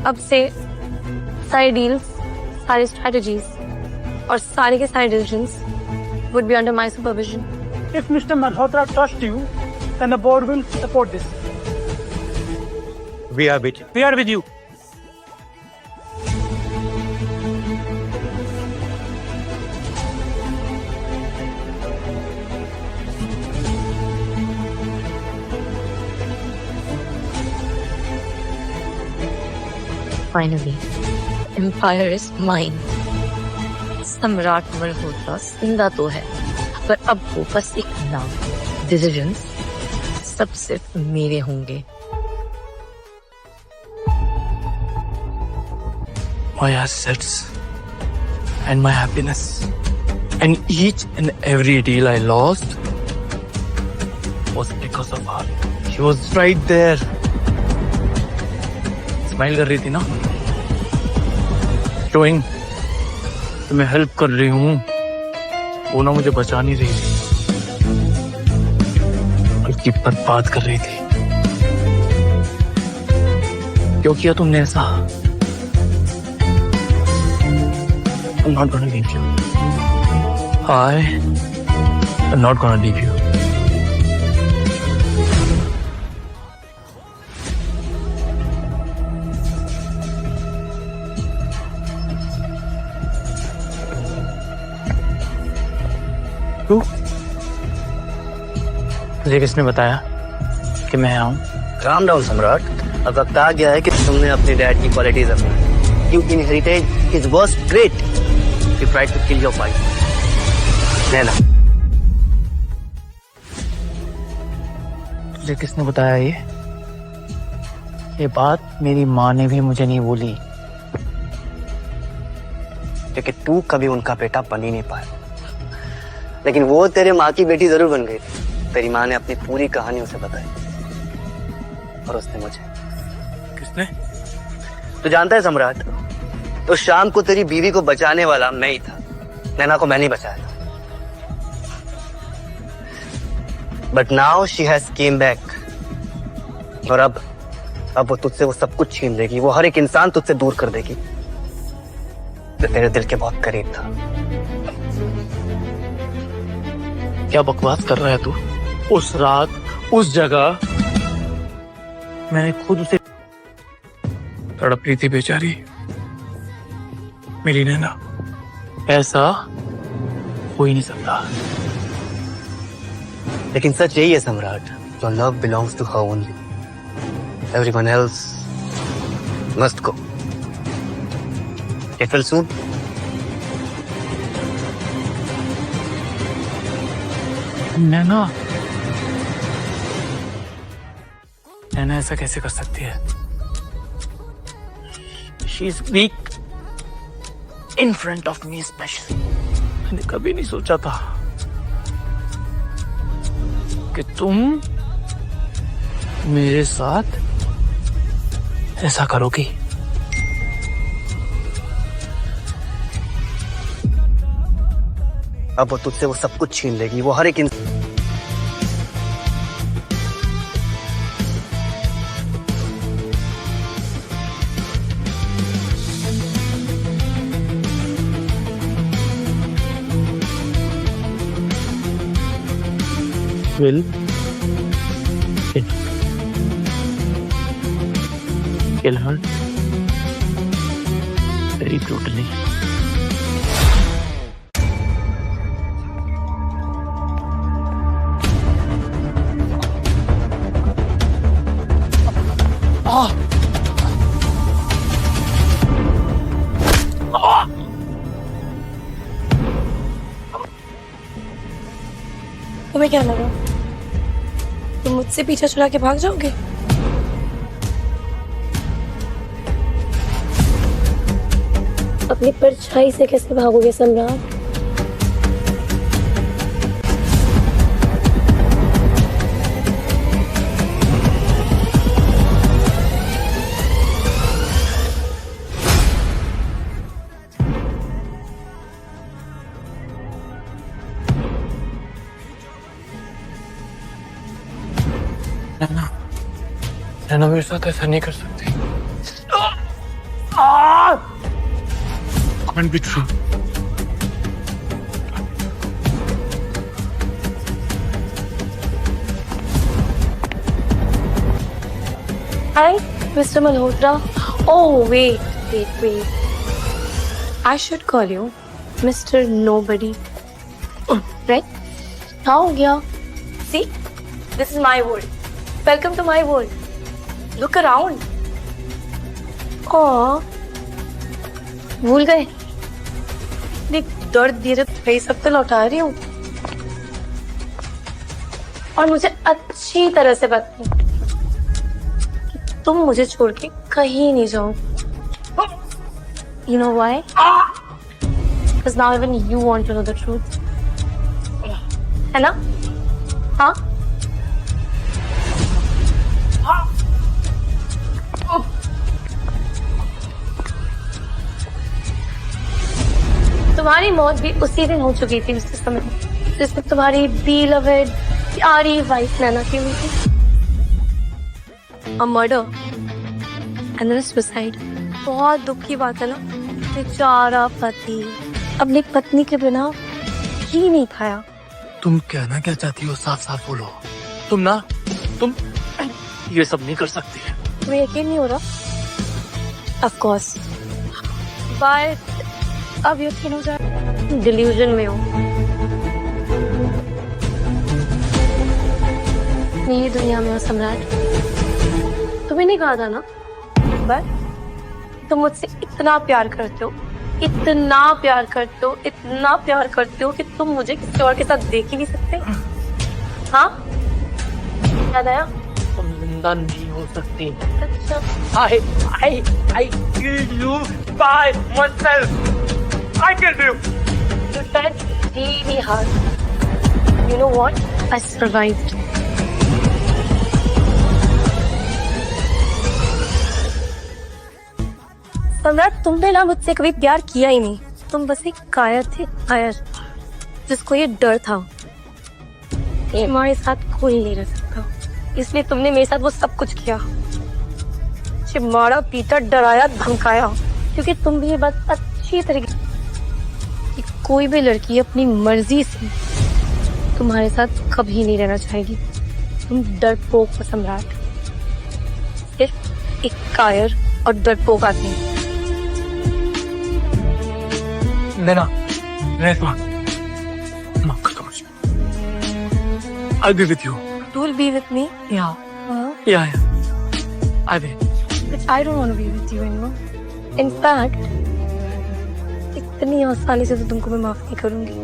अब से सारे deals, सारे strategies और सारे के सारे decisions would be under my supervision. If Mr. Malhotra trusts you, then the board will support this. We are with you. We are with you. Finally, empire is mine. सम्राट मल्होत्रा जिंदा तो है, पर अब वो बस एक नाम. Decisions सब सिर्फ मेरे होंगे. My assets and my happiness and each and every deal I lost was because of her. She was right there. Smile कर रही थी ना, शोइंग तो मैं हेल्प कर रही हूँ, वो ना मुझे बचा नहीं रही थी, बल्कि बर्बाद कर रही थी. क्यों किया तुमने ऐसा? I'm not gonna leave you. I am not gonna leave you. तू? तुझे किसने बताया कि मैं आऊं? काम डाउन सम्राट, अब वक्त आ गया है कि तुमने अपने डैड की क्वालिटीज अपनाई. You inherited his worst trait. You tried to kill your wife. नैना. तुझे किसने बताया ये बात मेरी माँ ने भी मुझे नहीं बोली. क्योंकि तू कभी उनका बेटा बन ही नहीं पाया, लेकिन वो तेरे माँ की बेटी जरूर बन गई थी. तेरी माँ ने अपनी पूरी कहानी उसे बताई और उसने मुझे. किसने? तू जानता है सम्राट, तो शाम को तेरी बीवी को बचाने वाला मैं ही था. नैना को मैंने बचाया था. But now she has came back. और अब वो तुझसे वो सब कुछ छीन लेगी. वो हर एक इंसान तुझसे दूर कर देगी जो तेरे दिल के बहुत करीब था. क्या बकवास कर रहा है तू? उस रात, उस जगह मैंने खुद उसे तड़प रही थी बेचारी, मेरी नैना। ऐसा हो ही नहीं सकता। लेकिन सच यही है Samrat, your love belongs to her only, everyone else must go. Get well soon. Naina, Naina ऐसा कैसे कर सकती है? She is weak in front of me especially. मैंने कभी नहीं सोचा था कि तुम मेरे साथ ऐसा करोगी। अब वो तुझसे वो सब कुछ छीन लेगी, वो हर एक Will kill her very brutally. तुम्हें क्या लगा तुम मुझसे पीछा छुड़ा के भाग जाओगे? अपनी परछाई से कैसे भागोगे सम्राट? नैना, नैना मेरे साथ ऐसा नहीं कर सकती। Can't be true. Hi, Mr. Malhotra. Oh, wait. I should call you Mr. Nobody. Right? हाँ हो गया. See, this is my world. Welcome to my world. Look around. Oh, भूल गए? देख दर्द धीरे वही सब तो लौटा रही हूँ और मुझे अच्छी तरह से बताओ कि तुम मुझे छोड़ के कहीं नहीं जाओ। You know why? Because now even you want to know the truth. है ना? हाँ? तुम्हारी मौत भी उसी दिन हो चुकी थी उस समय जिसमें तुम्हारी beloved प्यारी वाइफ नैना की हुई थी। A murder and then a suicide. बहुत दुख की बात है ना, बेचारा पति अपनी पत्नी के बिना जी नहीं पाया। तुम कहना क्या चाहती हो? साफ साफ बोलो। तुम ये सब नहीं कर सकती है। तुम्हें यकीन नहीं हो रहा? Of course. But अब यकीन हो जाए। डिल्यूजन में हो। मेरी दुनिया में हो सम्राट। तुम्हें नहीं कहा था ना? बस तुम मुझसे इतना प्यार करते हो, इतना प्यार करते हो, इतना प्यार करते हो कि तुम मुझे किसी और के साथ देख ही नहीं सकते। हाँ? याद आया? तुम जिंदा नहीं हो सकती। अच्छा। I killed you by myself. I killed you. You tried really hard. You know what? I survived. सम्राट, तुमने ना मुझसे कभी प्यार किया ही नहीं। तुम बस एक कायर थे, कायर जिसको ये डर था कि हमारे साथ कोई नहीं रह सकता, इसलिए तुमने मेरे साथ वो सब कुछ किया। मुझे मारा, पीटा, डराया, धमकाया, क्योंकि तुम भी ये बात अच्छी तरीके कि कोई भी लड़की अपनी मर्जी से तुम्हारे साथ कभी नहीं रहना चाहेगी। तुम डरपोक हो सम्राट, सिर्फ एक कायर और डरपोक आदमी। नैना, नैना, माफ कर दो मुझे। I'll be with you. You will be with me? Yeah. Huh? Yeah. I will. But I don't want to be with you anymore. In fact, इतनी आसानी से तो तुमको मैं माफ नहीं करूंगी।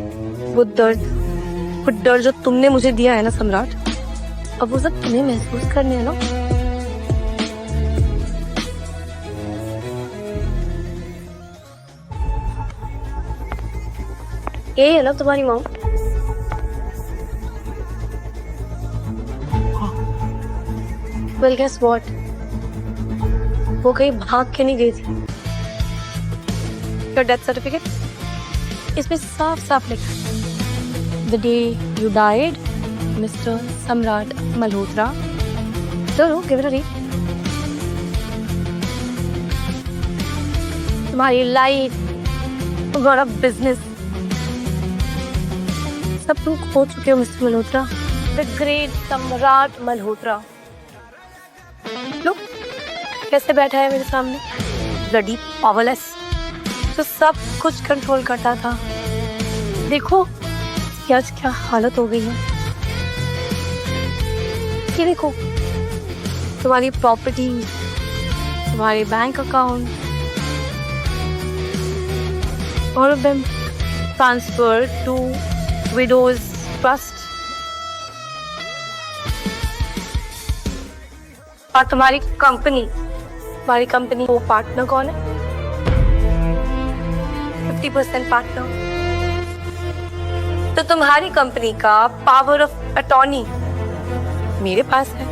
वो दर्द जो तुमने मुझे दिया है ना सम्राट, अब वो सब तुम्हें महसूस करने है ना। ये है ना तुम्हारी मॉम। Well, guess what? वो कहीं भाग के नहीं गई थी। Your death certificate? इसमें साफ साफ लिखा है The day you died, Mr. Samrat Malhotra. चलो, give it a read. तुम्हारी लाइफ, तुम्हारा बिजनेस, सब तुम खो चुके हो मिस्टर मल्होत्रा। द ग्रेट सम्राट मल्होत्रा। लो कैसे बैठा है मेरे सामने, ब्लडी पावरलेस, जो सब कुछ कंट्रोल करता था। देखो कि आज क्या हालत हो गई है। ये देखो तुम्हारी प्रॉपर्टी, तुम्हारे bank account, all of them transferred to widows trust। और तुम्हारी कंपनी वो पार्टनर कौन है? 50% पार्टनर। तो तुम्हारी कंपनी का पावर ऑफ अटॉर्नी मेरे पास है।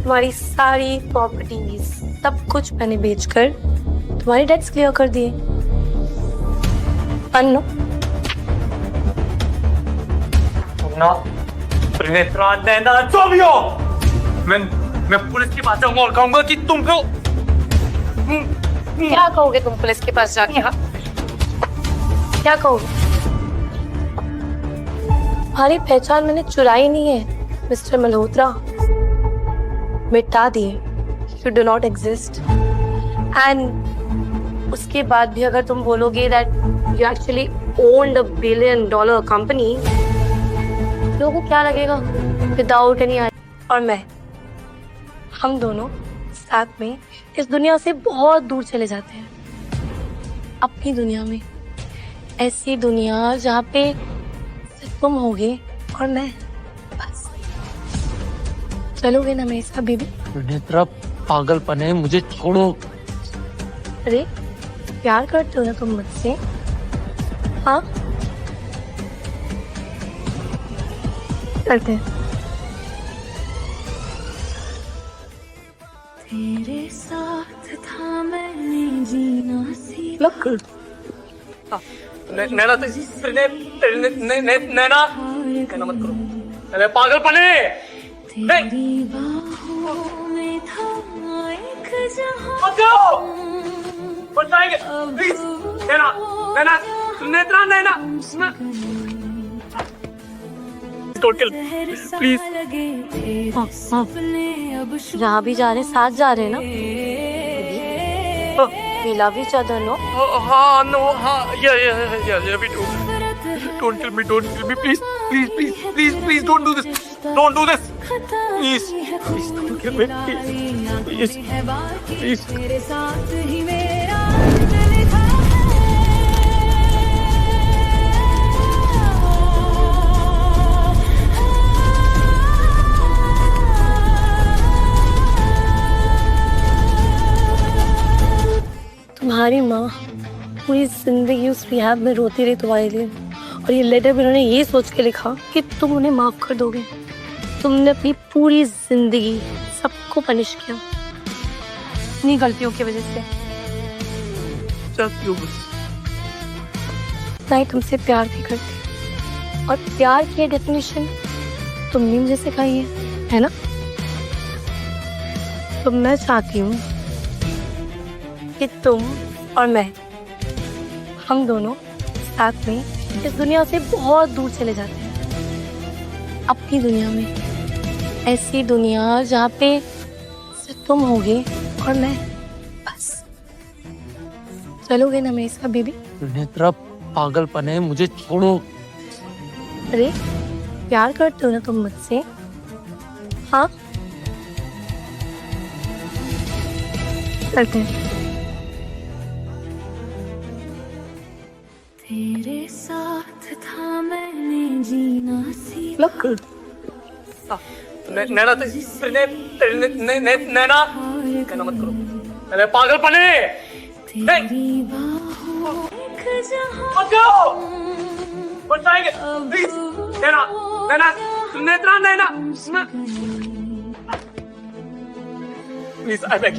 तुम्हारी सारी प्रॉपर्टीज, सब कुछ मैंने बेचकर तुम्हारी डेट्स क्लियर कर दिए। अन्नो त्रिनेत्रा, नैना, जो भी हो, मैं पुलिस के पास जाऊंगा और कहूंगा कि तुम तो क्या कहोगे तुम पुलिस के पास जाके? हाँ क्या कहोगे? तुम्हारी पहचान मैंने चुराई नहीं है मिस्टर मल्होत्रा, मिटा दिए। You do not exist. And उसके बाद भी अगर तुम बोलोगे that you actually owned $1 billion company, लोगों को क्या लगेगा? Without any. और मैं, हम दोनों साथ में इस दुनिया से बहुत दूर चले जाते हैं, अपनी दुनिया में। ऐसी दुनिया जहाँ पे सिर्फ तुम होगे और मैं, बस। चलोगे ना मेरे साथ बेबी? त्रिनेत्रा, पागलपन है, मुझे छोड़ो। अरे प्यार करते हो ना तुम मुझसे? हाँ करते हैं। तेरे साथ था मैंने जीना सीखा। नैना, नैना कहना मत करो। अरे पागलपन है। मत जाओ, बताएंगे please. Naina, Naina, Trinetra, Naina, don't kill please. जहाँ भी जा रहे साथ जा रहे ना। We love each other, no? हाँ, no, हाँ, yeah, we do. Don't kill me, please, don't do this, please, don't kill me, please. तुम्हारी माँ पूरी जिंदगी उस रिहैब में रोती रही तुम्हारे लिए, और ये लेटर भी उन्होंने ये सोच के लिखा कि तुम उन्हें माफ कर दोगे। तुमने अपनी पूरी जिंदगी सबको पनिश किया इन्हीं गलतियों की वजह से। मैं तुमसे प्यार भी करती, और प्यार की डेफिनेशन तुमने मुझे सिखाई है ना? तो मैं चाहती हूँ कि तुम और मैं, हम दोनों साथ में इस दुनिया से बहुत दूर चले जाते हैं, अपनी दुनिया में, ऐसी दुनिया जहाँ पे सिर्फ तुम होगे और मैं, बस। चलोगे ना मेरे साथ बेबी? नेत्रा, पागलपन है, मुझे छोड़ो। अरे प्यार करते हो ना तुम मुझसे? हाँ, चलते हैं। तेरे साथ था मैंने जीना सीखा। नैना, नैना मत करो। अरे पागलपन है। मत जाओ, मत जाएंगे, please. Naina, Naina, Netra, Naina, please, I beg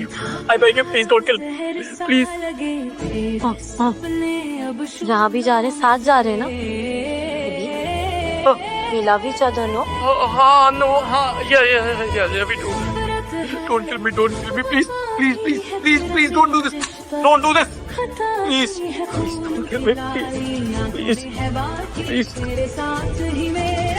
you, please don't kill me, please. जहाँ भी जा रहे साथ जा रहे ना। We love each other, no? हाँ, no, हाँ, yeah, we do. Don't kill me, please, please, please, please, please, don't do this, please, please, don't kill me, please, please, please.